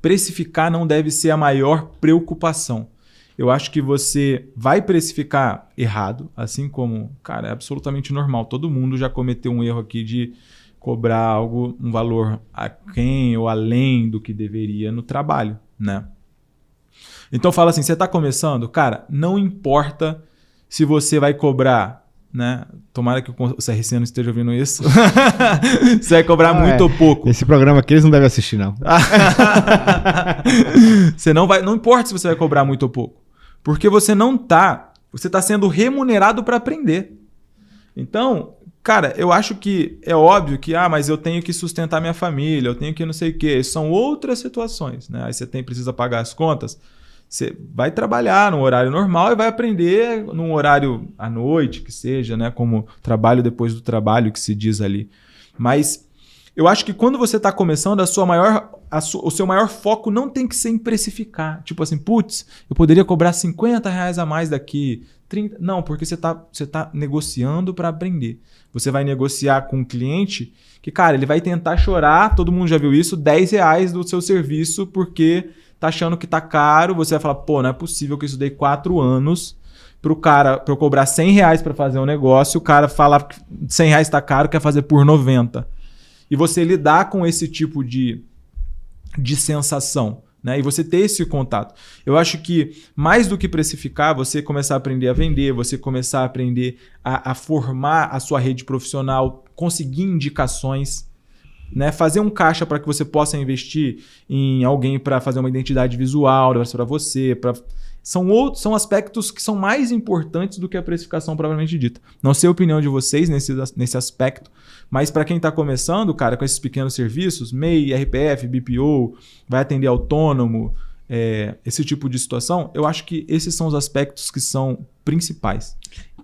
precificar não deve ser a maior preocupação. Eu acho que você vai precificar errado, assim como, cara, é absolutamente normal. Todo mundo já cometeu um erro aqui de cobrar um valor aquém ou além do que deveria no trabalho, né? Então fala assim, você está começando? Cara, não importa se você vai cobrar, né? Tomara que o CRC não esteja ouvindo isso. Você vai cobrar muito ou pouco. Esse programa aqui eles não devem assistir, não. Você não importa se você vai cobrar muito ou pouco. Porque você está sendo remunerado para aprender. Então, cara, eu acho que é óbvio que, mas eu tenho que sustentar minha família, eu tenho que não sei o quê. São outras situações, né? Aí você precisa pagar as contas. Você vai trabalhar no horário normal e vai aprender num horário à noite, que seja, né? Como trabalho depois do trabalho, que se diz ali. Mas eu acho que quando você está começando, o seu maior foco não tem que ser em precificar. Tipo assim, putz, eu poderia cobrar R$50 a mais daqui, 30. Não, porque você tá negociando para aprender. Você vai negociar com um cliente que, cara, ele vai tentar chorar, todo mundo já viu isso, R$10 do seu serviço porque tá achando que tá caro. Você vai falar, pô, não é possível que eu estudei 4 anos pra eu cobrar R$100 para fazer um negócio, o cara fala que R$100 tá caro, quer fazer por 90. E você lidar com esse tipo de sensação, né? E você ter esse contato. Eu acho que mais do que precificar, você começar a aprender a vender, você começar a aprender a formar a sua rede profissional, conseguir indicações, né? Fazer um caixa para que você possa investir em alguém para fazer uma identidade visual para você, são aspectos que são mais importantes do que a precificação propriamente dita. Não sei a opinião de vocês nesse aspecto, mas para quem está começando, cara, com esses pequenos serviços, MEI, RPF, BPO, vai atender autônomo, esse tipo de situação, eu acho que esses são os aspectos que são principais.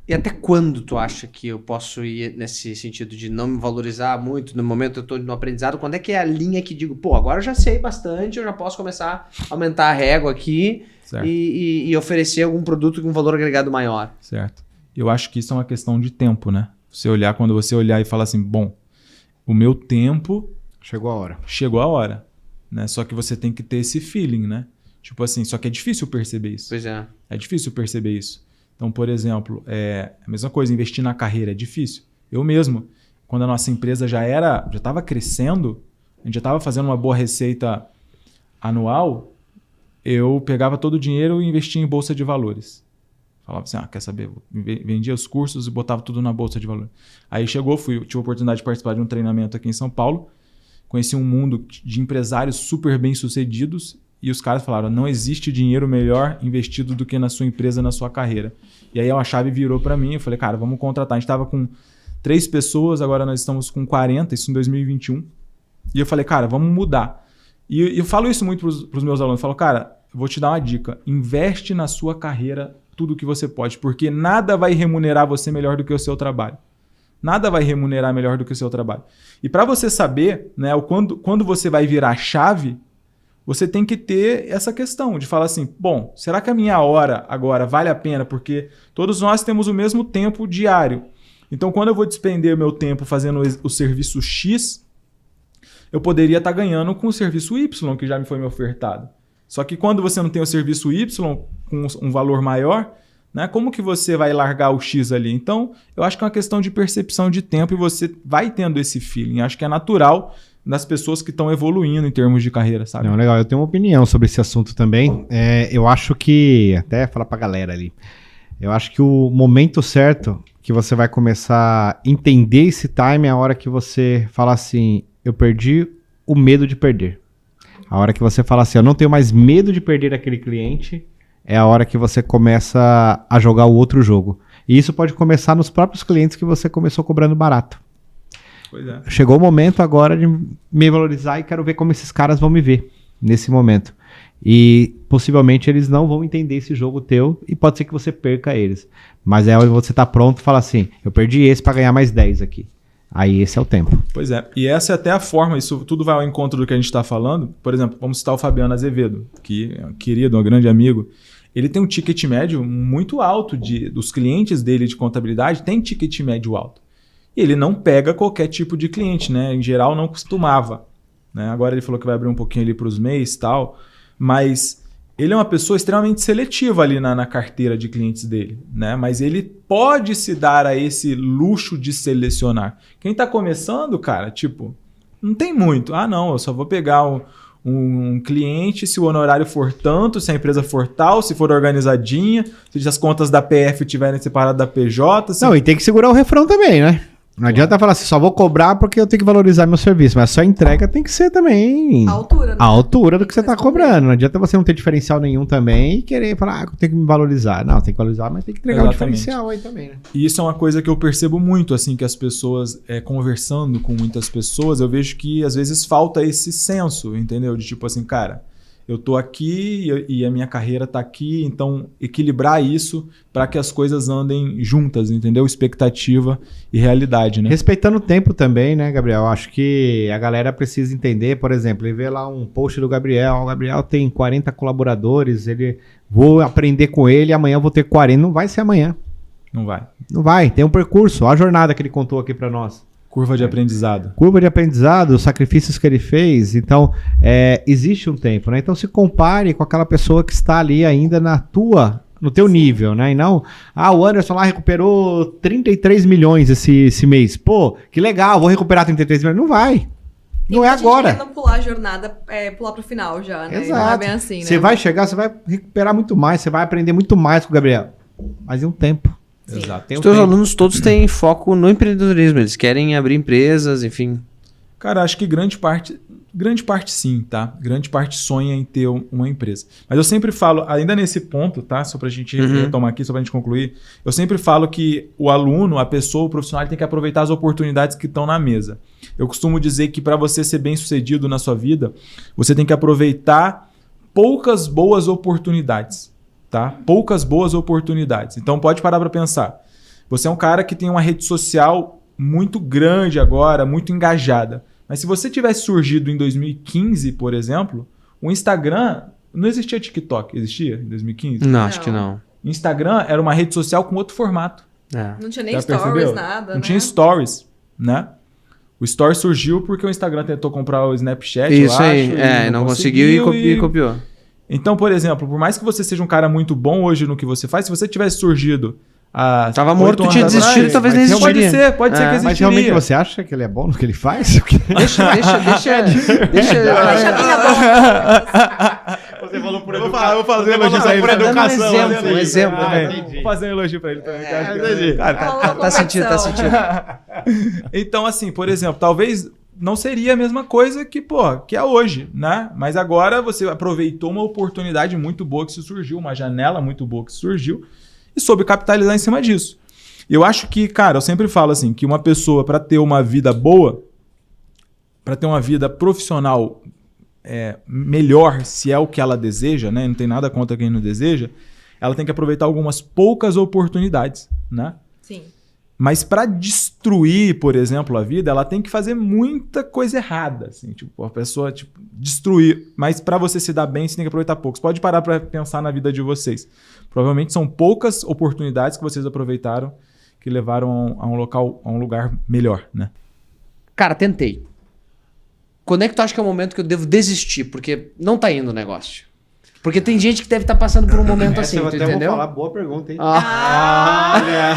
E até quando tu acha que eu posso ir nesse sentido de não me valorizar muito? No momento eu estou no aprendizado, quando é que é a linha que digo, pô, agora eu já sei bastante, eu já posso começar a aumentar a régua aqui e oferecer algum produto com um valor agregado maior? Certo. Eu acho que isso é uma questão de tempo, né? Quando você olhar e falar assim, bom, o meu tempo... Chegou a hora. Chegou a hora, né? Só que você tem que ter esse feeling, né? Tipo assim, só que é difícil perceber isso. Pois é. É difícil perceber isso. Então, por exemplo, a mesma coisa, investir na carreira é difícil. Eu mesmo, quando a nossa empresa já estava crescendo, a gente já estava fazendo uma boa receita anual, eu pegava todo o dinheiro e investia em bolsa de valores. Falava assim, quer saber? Vendia os cursos e botava tudo na bolsa de valores. Aí tive a oportunidade de participar de um treinamento aqui em São Paulo, conheci um mundo de empresários super bem-sucedidos e os caras falaram, não existe dinheiro melhor investido do que na sua empresa, na sua carreira. E aí a chave virou para mim, eu falei, cara, vamos contratar. A gente estava com 3 pessoas, agora nós estamos com 40, isso em 2021. E eu falei, cara, vamos mudar. E eu falo isso muito para os meus alunos, eu falo, cara, eu vou te dar uma dica, investe na sua carreira tudo que você pode, porque nada vai remunerar você melhor do que o seu trabalho. Nada vai remunerar melhor do que o seu trabalho. E para você saber, né, quando você vai virar a chave, você tem que ter essa questão de falar assim, bom, será que a minha hora agora vale a pena? Porque todos nós temos o mesmo tempo diário. Então, quando eu vou despender o meu tempo fazendo o serviço X, eu poderia estar ganhando com o serviço Y, que já me foi me ofertado. Só que quando você não tem o serviço Y com um valor maior, né, como que você vai largar o X ali? Então, eu acho que é uma questão de percepção de tempo e você vai tendo esse feeling. Acho que é natural das pessoas que estão evoluindo em termos de carreira, sabe? Não, legal, eu tenho uma opinião sobre esse assunto também. Eu acho que, até falar pra galera ali, eu acho que o momento certo que você vai começar a entender esse time é a hora que você fala assim, eu perdi o medo de perder. A hora que você fala assim, eu não tenho mais medo de perder aquele cliente, é a hora que você começa a jogar o outro jogo. E isso pode começar nos próprios clientes que você começou cobrando barato. Pois é. Chegou o momento agora de me valorizar e quero ver como esses caras vão me ver nesse momento. E possivelmente eles não vão entender esse jogo teu e pode ser que você perca eles. Mas é onde você tá pronto e fala assim, eu perdi esse para ganhar mais 10 aqui. Aí esse é o tempo. Pois é. E essa é até a forma, isso tudo vai ao encontro do que a gente está falando. Por exemplo, vamos citar o Fabiano Azevedo, que é um querido, um grande amigo. Ele tem um ticket médio muito alto, dos clientes dele de contabilidade tem ticket médio alto. E ele não pega qualquer tipo de cliente, né? Em geral, não costumava. Né? Agora ele falou que vai abrir um pouquinho ali para os MEIs e tal. Mas ele é uma pessoa extremamente seletiva ali na carteira de clientes dele. Né? Mas ele pode se dar a esse luxo de selecionar. Quem está começando, cara, tipo, não tem muito. Ah, não, eu só vou pegar um cliente se o honorário for tanto, se a empresa for tal, se for organizadinha, se as contas da PF estiverem separadas da PJ. Não, e tem que segurar o refrão também, né? Não adianta falar assim, só vou cobrar porque eu tenho que valorizar meu serviço, mas sua entrega tem que ser também A altura, né? a altura do que você está cobrando. Não adianta você não ter diferencial nenhum também e querer falar, eu tenho que me valorizar. Não, tem que valorizar, mas tem que entregar um diferencial aí também, né? E isso é uma coisa que eu percebo muito, assim, que as pessoas, conversando com muitas pessoas, eu vejo que às vezes falta esse senso, entendeu? De tipo assim, cara, eu tô aqui e a minha carreira tá aqui, então equilibrar isso para que as coisas andem juntas, entendeu? Expectativa e realidade, né? Respeitando o tempo também, né, Gabriel? Acho que a galera precisa entender, por exemplo, ele vê lá um post do Gabriel, o Gabriel tem 40 colaboradores, vou aprender com ele, amanhã eu vou ter 40, não vai ser amanhã. Não vai. Não vai, tem um percurso, a jornada que ele contou aqui para nós. Curva de aprendizado. Curva de aprendizado, os sacrifícios que ele fez. Então, existe um tempo, né? Então, se compare com aquela pessoa que está ali ainda no teu nível, né? E não, o Anderson lá recuperou 33 milhões esse mês. Pô, que legal, vou recuperar 33 milhões. Não vai. Não é agora. Não pular a jornada, pular pro final já, né? Exato. Não é bem assim, né? Você vai chegar, você vai recuperar muito mais, você vai aprender muito mais com o Gabriel. Mas em um tempo. Sim. Exato. Os teus alunos todos têm foco no empreendedorismo, eles querem abrir empresas, enfim. Cara, acho que grande parte sim, tá? Grande parte sonha em ter uma empresa. Mas eu sempre falo, ainda nesse ponto, tá? Só pra gente retomar aqui, só pra gente concluir. Eu sempre falo que o aluno, a pessoa, o profissional, ele tem que aproveitar as oportunidades que estão na mesa. Eu costumo dizer que para você ser bem sucedido na sua vida, você tem que aproveitar poucas boas oportunidades. Tá? Poucas boas oportunidades. Então pode parar para pensar. Você é um cara que tem uma rede social muito grande agora, muito engajada. Mas se você tivesse surgido em 2015, por exemplo, o Instagram... Não existia TikTok, existia em 2015? Não, acho que não. Instagram era uma rede social com outro formato. Não tinha nem Já stories, percebeu? nada, Não tinha stories, né? O Story surgiu porque o Instagram tentou comprar o Snapchat, Isso eu aí, acho, não conseguiu e copiou. Então, por exemplo, por mais que você seja um cara muito bom hoje no que você faz, se você tivesse surgido tava morto, tinha desistido, talvez nem Pode existiria. ser que existiria. Mas realmente você acha que ele é bom no que ele faz? Deixa Deixa a minha boca. Você falou por Eu vou fazer um elogio pra ele. Um exemplo. Vou fazer um elogio pra ele também. Tá sentindo. Então, assim, por exemplo, talvez não seria a mesma coisa que é hoje, né? Mas agora você aproveitou uma oportunidade muito boa que se surgiu, uma janela muito boa que surgiu e soube capitalizar em cima disso. Eu acho que, cara, eu sempre falo assim, que uma pessoa para ter uma vida boa, para ter uma vida profissional melhor, se é o que ela deseja, né? Não tem nada contra quem não deseja, ela tem que aproveitar algumas poucas oportunidades, né? Sim. Mas para destruir, por exemplo, a vida, ela tem que fazer muita coisa errada, assim, tipo, a pessoa, tipo, destruir. Mas para você se dar bem, você tem que aproveitar poucos. Pode parar para pensar na vida de vocês. Provavelmente são poucas oportunidades que vocês aproveitaram que levaram a um lugar melhor, né? Cara, tentei. Quando é que tu acha que é o momento que eu devo desistir? Porque não tá indo o negócio. Porque tem gente que deve estar passando por um momento assim, eu tu até entendeu? vou falar, boa pergunta, hein? Olha!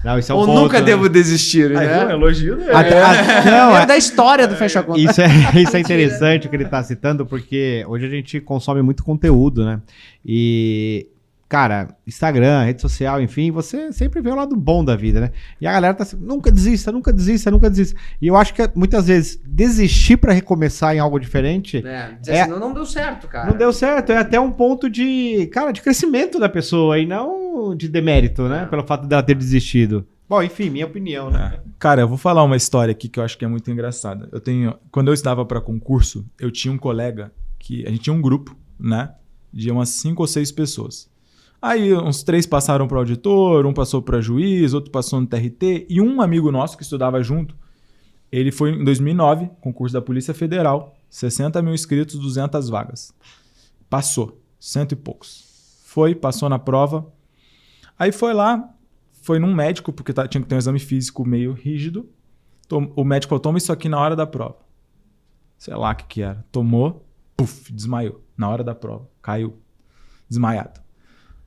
Não, isso é um Ou ponto, nunca né? devo desistir, né? elogio dele. Não, É da história do Fecha Conta. isso é interessante o que ele tá citando, porque hoje a gente consome muito conteúdo, né? E, cara, Instagram, rede social, enfim, você sempre vê o lado bom da vida, né? E a galera tá assim, nunca desista, nunca desista, nunca desista. E eu acho que muitas vezes desistir pra recomeçar em algo diferente Dizer assim, não deu certo, cara. não deu certo. É até um ponto de, cara, de crescimento da pessoa e não de demérito, né? Pelo fato dela ter desistido. Bom, enfim, minha opinião, né? Cara, eu vou falar uma história aqui que eu acho que é muito engraçada. Quando eu estudava para concurso, eu tinha um colega que a gente tinha um grupo, né, de umas 5 ou 6 pessoas. Aí uns 3 passaram para auditor, um passou para juiz, outro passou no TRT e um amigo nosso que estudava junto, ele foi em 2009, concurso da Polícia Federal, 60 mil inscritos, 200 vagas. Passou, 100 e poucos. Passou na prova. Aí foi lá, foi num médico, porque tinha que ter um exame físico meio rígido. O médico falou, toma isso aqui na hora da prova. Sei lá o que era. Tomou, puf, desmaiou. Na hora da prova. Caiu. Desmaiado.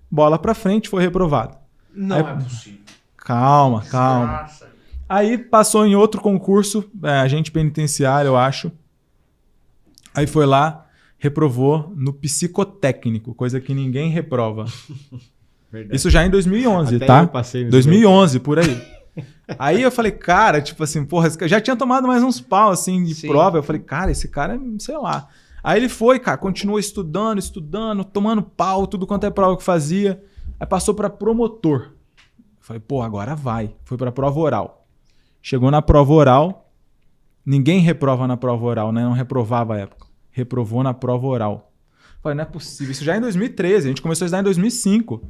Bola pra frente, foi reprovado. Não Aí, é possível. Calma. Desgraça. Aí passou em outro concurso, agente penitenciário, eu acho. Aí foi lá, reprovou no psicotécnico, coisa que ninguém reprova. Verdade. Isso já em 2011, Até tá? eu passei nesse 2011, por aí. Aí eu falei, cara, tipo assim, porra, esse cara já tinha tomado mais uns pau, assim, de Sim. prova. Eu falei, cara, esse cara, sei lá. Aí ele foi, cara, continuou estudando, tomando pau, tudo quanto é prova que fazia. Aí passou pra promotor. Eu falei, pô, agora vai. Foi pra prova oral. Chegou na prova oral, ninguém reprova na prova oral, né? Não reprovava à época. Reprovou na prova oral. Eu falei, não é possível. Isso já em 2013, a gente começou a estudar em 2005.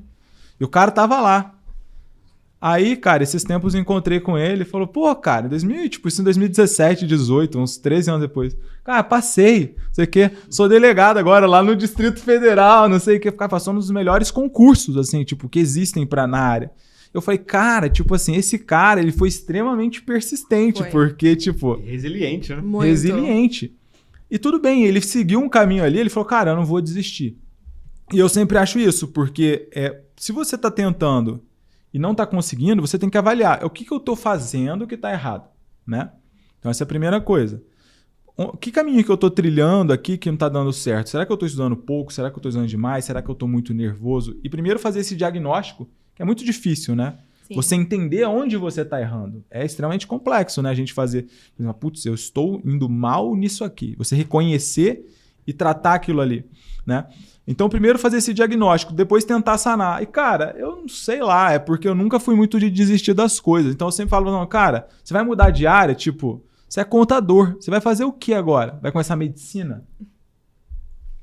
E o cara tava lá. Aí, cara, esses tempos eu encontrei com ele e falou, pô, cara, isso em 2017, 18, uns 13 anos depois. Cara, passei, não sei o quê, sou delegado agora lá no Distrito Federal, não sei o quê. Cara, passou nos melhores concursos, assim, tipo, que existem na área. Eu falei, cara, tipo assim, esse cara, ele foi extremamente persistente, Foi. porque, tipo... Resiliente, né? Muito. Resiliente. E tudo bem, ele seguiu um caminho ali, ele falou, cara, eu não vou desistir. E eu sempre acho isso, porque se você tá tentando e não tá conseguindo, você tem que avaliar o que eu tô fazendo que tá errado, né? Então essa é a primeira coisa. Que caminho que eu tô trilhando aqui que não tá dando certo? Será que eu tô estudando pouco? Será que eu tô estudando demais? Será que eu tô muito nervoso? E primeiro fazer esse diagnóstico, que é muito difícil, né? Sim. Você entender onde você tá errando. É extremamente complexo, né? A gente fazer, por exemplo, putz, eu estou indo mal nisso aqui. Você reconhecer e tratar aquilo ali, né? Então, primeiro fazer esse diagnóstico, depois tentar sanar. E, cara, eu não sei lá, é porque eu nunca fui muito de desistir das coisas. Então, eu sempre falo, não, cara, você vai mudar de área, tipo, você é contador, você vai fazer o que agora? Vai começar medicina?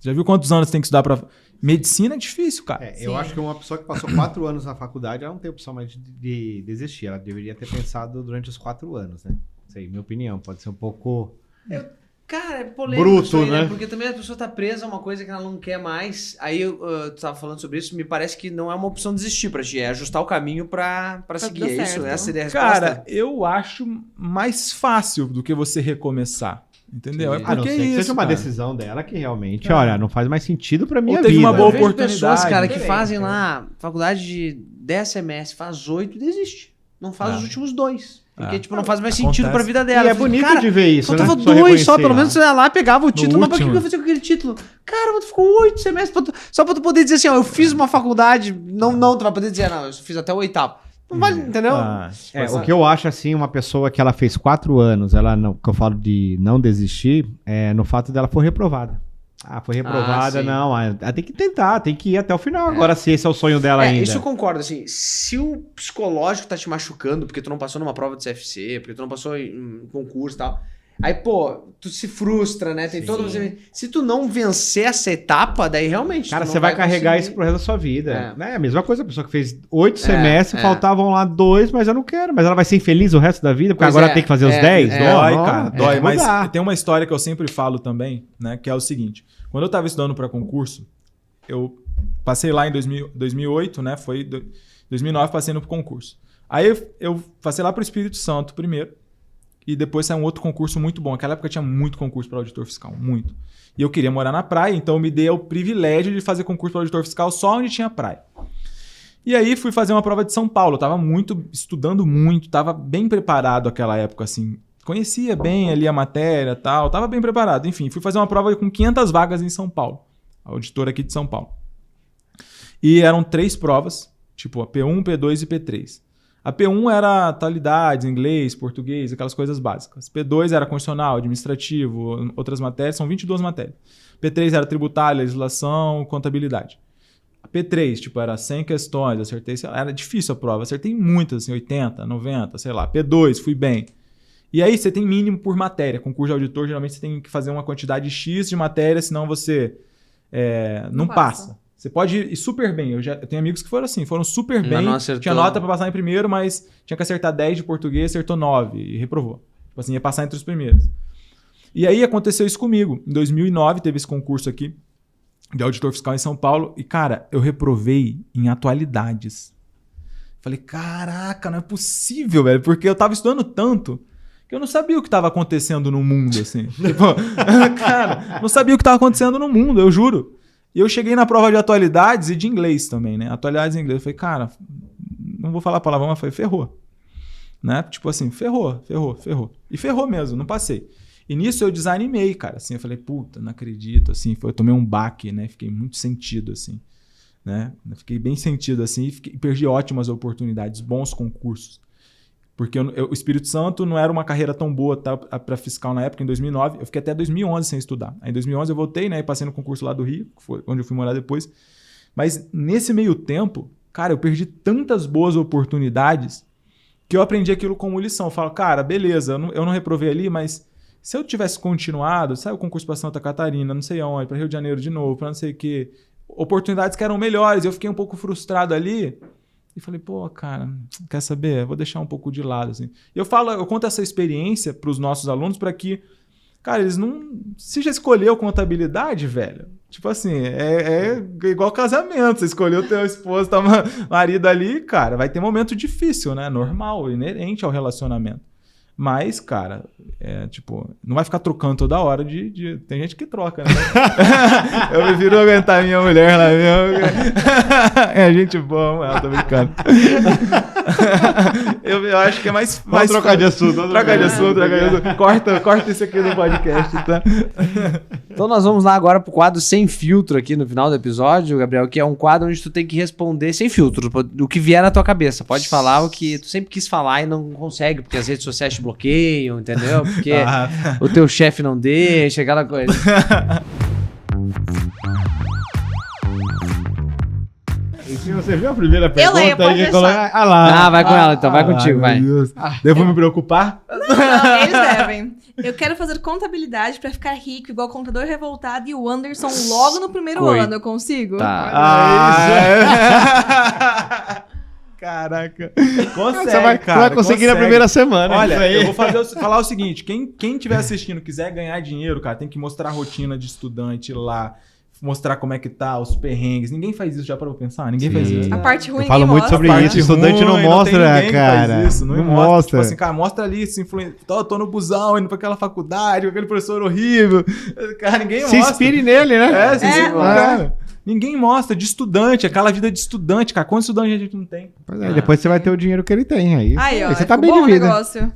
Você já viu quantos anos você tem que estudar pra... Medicina é difícil, cara. Eu Sim. acho que uma pessoa que passou 4 anos na faculdade, ela não tem opção mais de desistir. Ela deveria ter pensado durante os 4 anos, né? Sei, minha opinião, pode ser um pouco... Cara, é polêmico Bruto, isso aí, né? Porque também a pessoa tá presa a uma coisa que ela não quer mais. Aí tu tava falando sobre isso, me parece que não é uma opção desistir pra ti, é ajustar o caminho pra seguir. dar É isso? certo. Essa seria a resposta? Cara, eu acho mais fácil do que você recomeçar. Entendeu? Entendi. É A não porque ser que isso, seja uma cara. decisão dela que realmente, olha, não faz mais sentido pra minha teve vida. uma boa Eu vejo oportunidade. pessoas, cara, que Diferente, fazem né? lá faculdade de 10 semestres, faz 8 e desiste. Não faz os últimos 2. Porque, tipo, não faz mais sentido Acontece. pra vida E dela. é Eu falei, bonito cara, de ver isso, né? faltava Só 2 só, reconhecer. pelo menos você ia lá, pegava o título, mas pra que eu último. ia fazer com aquele título? Cara, mas tu ficou 8 semestres, só pra tu poder dizer assim, ó, eu fiz uma faculdade, não, tu vai poder dizer, não, eu fiz até o 8º. Não vale, entendeu? O que eu acho, assim, uma pessoa que ela fez 4 anos, ela não, que eu falo de não desistir, é no fato dela for reprovada. Ah, foi reprovada, sim. não. Ela tem que tentar, tem que ir até o final. Agora, se esse é o sonho dela ainda. Isso eu concordo, assim, se o psicológico tá te machucando porque tu não passou numa prova de CFC, porque tu não passou em concurso e tal, Aí, pô, tu se frustra, né? Tem todo Se tu não vencer essa etapa, daí realmente. Cara, tu não você vai carregar conseguir. isso pro resto da sua vida. É. Né? A mesma coisa, a pessoa que fez 8 semestres, faltavam lá 2, mas eu não quero. Mas ela vai ser infeliz o resto da vida, porque Pois agora é, tem que fazer os é, 10? é. Dói, Não, cara, não, dói. é Mas mudar. tem uma história que eu sempre falo também, né? Que é o seguinte. Quando eu tava estudando para concurso, eu passei lá em 2008, né? Foi 2009, passei no concurso. Aí eu passei lá pro Espírito Santo primeiro. E depois saiu um outro concurso muito bom. Naquela época tinha muito concurso para auditor fiscal, muito. E eu queria morar na praia, então eu me dei o privilégio de fazer concurso para auditor fiscal só onde tinha praia. E aí fui fazer uma prova de São Paulo. Eu tava estudando muito, tava bem preparado naquela época, assim. Conhecia bem ali a matéria e tal, tava bem preparado. Enfim, fui fazer uma prova com 500 vagas em São Paulo. Auditor aqui de São Paulo. E eram 3 provas, tipo a P1, P2 e P3. A P1 era atualidades, inglês, português, aquelas coisas básicas. P2 era constitucional, administrativo, outras matérias, são 22 matérias. P3 era tributário, legislação, contabilidade. A P3, tipo, era 100 questões, acertei, sei lá, era difícil a prova, acertei muitas, assim, 80, 90, sei lá. P2, fui bem. E aí você tem mínimo por matéria. Concurso de auditor, geralmente você tem que fazer uma quantidade X de matéria, senão você não passa. Você pode ir super bem. Eu tenho amigos que foram assim, foram super bem. Tinha nota para passar em primeiro, mas tinha que acertar 10 de português, acertou 9 e reprovou. Tipo assim, ia passar entre os primeiros. E aí aconteceu isso comigo. Em 2009 teve esse concurso aqui de auditor fiscal em São Paulo e, cara, eu reprovei em atualidades. Falei, caraca, não é possível, velho, porque eu tava estudando tanto que eu não sabia o que estava acontecendo no mundo, assim. Tipo, cara, não sabia o que estava acontecendo no mundo, eu juro. E eu cheguei na prova de atualidades e de inglês também, né? Atualidades em inglês. Eu falei, cara, não vou falar palavrão, mas foi ferrou. Né? Tipo assim, ferrou. E ferrou mesmo, não passei. E nisso eu desanimei, cara. Assim, eu falei, puta, não acredito. Assim, eu tomei um baque, né? Fiquei muito sentido, assim. Né? Fiquei bem sentido, assim. E perdi ótimas oportunidades, bons concursos. Porque o Espírito Santo não era uma carreira tão boa para fiscal na época, em 2009. Eu fiquei até 2011 sem estudar. Aí em 2011 eu voltei, né? E passei no concurso lá do Rio, que foi onde eu fui morar depois. Mas nesse meio tempo, cara, eu perdi tantas boas oportunidades que eu aprendi aquilo como lição. Eu falo, cara, beleza, eu não reprovei ali, mas se eu tivesse continuado, saiu o concurso para Santa Catarina, não sei aonde, para Rio de Janeiro de novo, para não sei o quê, oportunidades que eram melhores. Eu fiquei um pouco frustrado ali. E falei, pô, cara, quer saber? Vou deixar um pouco de lado, assim. Eu conto essa experiência para os nossos alunos para que, cara, eles não... Se já escolheu contabilidade, velho, tipo assim, é igual casamento. Você escolheu teu esposo, teu marido ali, cara, vai ter momento difícil, né? Normal, inerente ao relacionamento. Mas, cara, tipo, não vai ficar trocando toda hora Tem gente que troca, né? Eu prefiro aguentar minha mulher lá mesmo. É gente boa, ela tá brincando. Eu acho que é mais... Vamos trocar de assunto. Trocar de assunto. Corta isso aqui no podcast, tá? Então nós vamos lá agora pro quadro Sem Filtro aqui no final do episódio, Gabriel, que é um quadro onde tu tem que responder sem filtro, o que vier na tua cabeça. Pode falar o que tu sempre quis falar e não consegue, porque as redes sociais te bloqueiam, entendeu? Porque o teu chefe não deixa, aquela coisa. Se você viu a primeira pergunta... leio, pode deixar. Lá. Vai com ela então, vai contigo, vai. Devo me preocupar? Não, eles devem. Eu quero fazer contabilidade pra ficar rico, igual o Contador Revoltado e o Anderson logo no primeiro ano. Eu consigo? Caraca. Consegue, você vai conseguir na primeira semana. Olha, eu vou falar o seguinte. Quem estiver assistindo, quiser ganhar dinheiro, cara, tem que mostrar a rotina de estudante lá. Mostrar como é que tá, os perrengues. Ninguém faz isso, já parou pra pensar? Ninguém faz isso. A parte ruim eu falo muito sobre isso. O estudante não mostra, cara. Não mostra. Tipo assim, cara, mostra ali, se tô no busão, indo pra aquela faculdade, com aquele professor horrível. Cara, ninguém mostra. Se inspire nele, né? Cara. Ninguém mostra de estudante, aquela vida de estudante, cara. Quantos estudantes a gente não tem? Pois é, depois você vai ter o dinheiro que ele tem. Aí ó, você tá bem de vida. Negócio.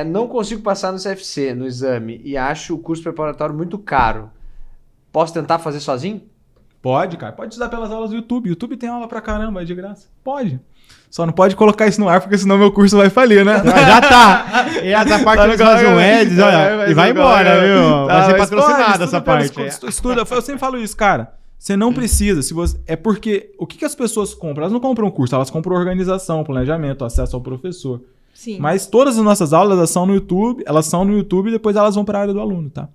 Não consigo passar no CFC, no exame, e acho o curso preparatório muito caro. Posso tentar fazer sozinho? Pode, cara. Pode estudar pelas aulas do YouTube. YouTube tem aula pra caramba, é de graça. Pode. Só não pode colocar isso no ar, porque senão meu curso vai falir, né? Já tá. E essa parte do Brasil Eds, olha, e vai embora, viu? Vai ser patrocinada essa parte. Estuda. Eu sempre falo isso, cara. Você não precisa. É porque o que as pessoas compram? Elas não compram curso, elas compram organização, planejamento, acesso ao professor. Sim. Mas todas as nossas aulas, elas são no YouTube e depois elas vão para a área do aluno, tá?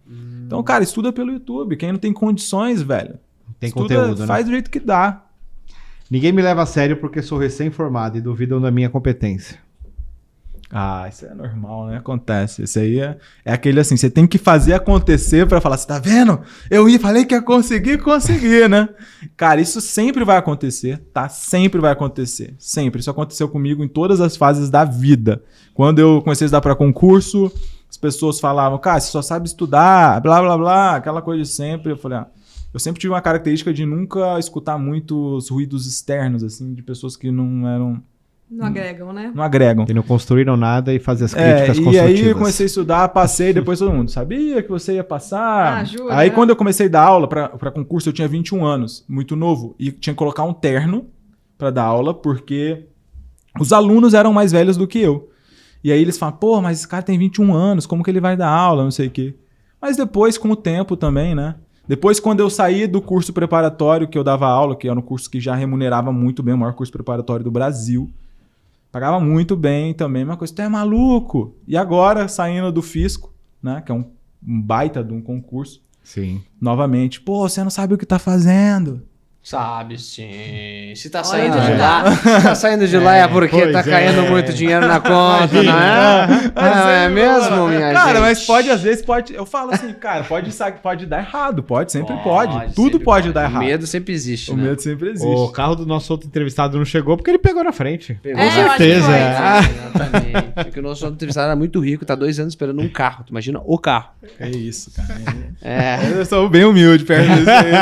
Então, cara, estuda pelo YouTube. Quem não tem condições, velho, Tem estuda, conteúdo, né? faz do jeito que dá. Ninguém me leva a sério porque sou recém-formado e duvidam da minha competência. Ah, isso é normal, né? Acontece. Isso aí é aquele assim, você tem que fazer acontecer pra falar, você tá vendo? Falei que ia conseguir, né? Cara, isso sempre vai acontecer, tá? Sempre vai acontecer. Sempre. Isso aconteceu comigo em todas as fases da vida. Quando eu comecei a estudar pra concurso, as pessoas falavam, cara, você só sabe estudar, blá, blá, blá, aquela coisa de sempre. Eu falei, eu sempre tive uma característica de nunca escutar muitos ruídos externos, assim, de pessoas que não eram... Não agregam, né? Não agregam. E não construíram nada e fazer as críticas construtivas. E aí eu comecei a estudar, passei, depois todo mundo sabia que você ia passar. Juro, Aí né? quando eu comecei a dar aula para concurso, eu tinha 21 anos, muito novo, e tinha que colocar um terno para dar aula, porque os alunos eram mais velhos do que eu. E aí eles falam, pô, mas esse cara tem 21 anos, como que ele vai dar aula, não sei o quê. Mas depois, com o tempo também, né? Depois, quando eu saí do curso preparatório que eu dava aula, que era um curso que já remunerava muito bem, o maior curso preparatório do Brasil, pagava muito bem também, uma coisa, tu é maluco. E agora, saindo do fisco, né, que é um baita de um concurso, Sim. novamente, pô, você não sabe o que tá fazendo. Sabe, sim. Se tá Olha, saindo é. de lá, se tá saindo de lá é porque pois tá é. caindo muito dinheiro na conta, não é? Não é mesmo, minha Cara, gente? mas pode, às vezes, pode... Eu falo assim, cara, pode dar errado, sempre pode. Tudo sempre pode dar O errado. medo sempre existe, O né? medo sempre existe. O carro do nosso outro entrevistado não chegou porque ele pegou na frente. Pegou. É, Com eu acho que certeza. foi. Exatamente. Porque o nosso outro entrevistado era muito rico, tá 2 anos esperando um carro. Tu imagina o carro. É isso, cara. É. Eu sou bem humilde perto disso aí.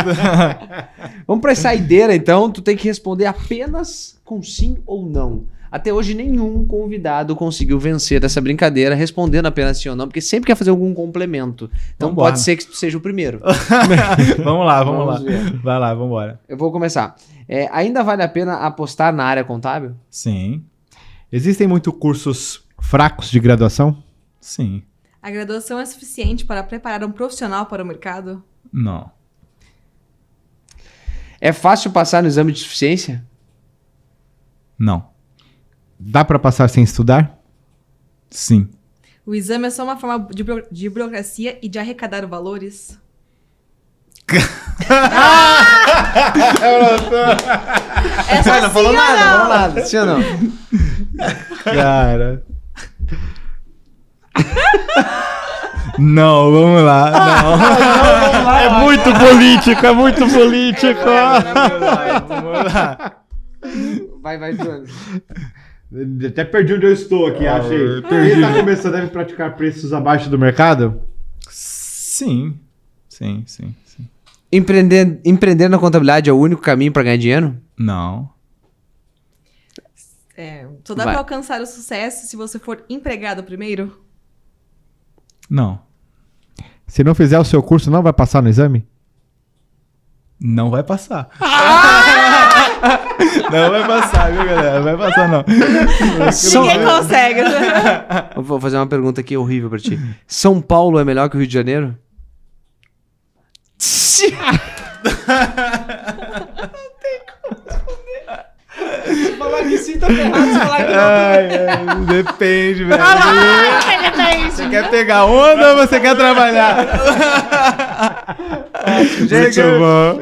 Vamos pra saideira, então. Tu tem que responder apenas com sim ou não. Até hoje, nenhum convidado conseguiu vencer essa brincadeira respondendo apenas sim ou não, porque sempre quer fazer algum complemento. Então Vambora. pode ser que tu seja o primeiro. Vamos lá. Vamos ver. Vai lá, vambora. Eu vou começar. Ainda vale a pena apostar na área contábil? Sim, Existem muitos cursos fracos de graduação? sim. A graduação é suficiente para preparar um profissional para o mercado? Não. É fácil passar no exame de suficiência? Não. Dá pra passar sem estudar? Sim. O exame é só uma forma de burocracia e de arrecadar valores? É só Não sim falou ou nada, não? não falou nada. Sim ou não? Cara. Não, vamos lá. Não. É muito político, é muito político. Vamos lá. Vai, Jones. Até perdi onde eu estou aqui, achei. perdi. Quem tá começando deve praticar preços abaixo do mercado? Sim. Empreender na contabilidade é o único caminho para ganhar dinheiro? Não. Só dá Vai. para alcançar o sucesso se você for empregado primeiro? Não. Se não fizer o seu curso, não vai passar no exame? Não vai passar. Não vai passar, viu, galera? Não vai passar, não. Ninguém consegue. Eu vou fazer uma pergunta aqui horrível pra ti. São Paulo é melhor que o Rio de Janeiro? Falar que sim, tá ferrado. Se falar que não, Depende, velho. Você quer pegar onda ou você quer trabalhar? Gente,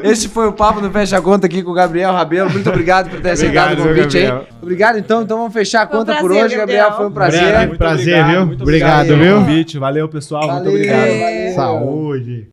esse foi o papo do Fecha a Conta aqui com o Gabriel Rabelo. Muito obrigado por ter aceitado o Obrigado, convite aí. Gabriel. Obrigado, então vamos fechar a Foi um conta por prazer, hoje, Gabriel. Foi um prazer. Obrigado. Prazer, viu? Muito Obrigado, pelo viu? convite. Valeu, pessoal. Muito Valeu, obrigado. valeu. Saúde.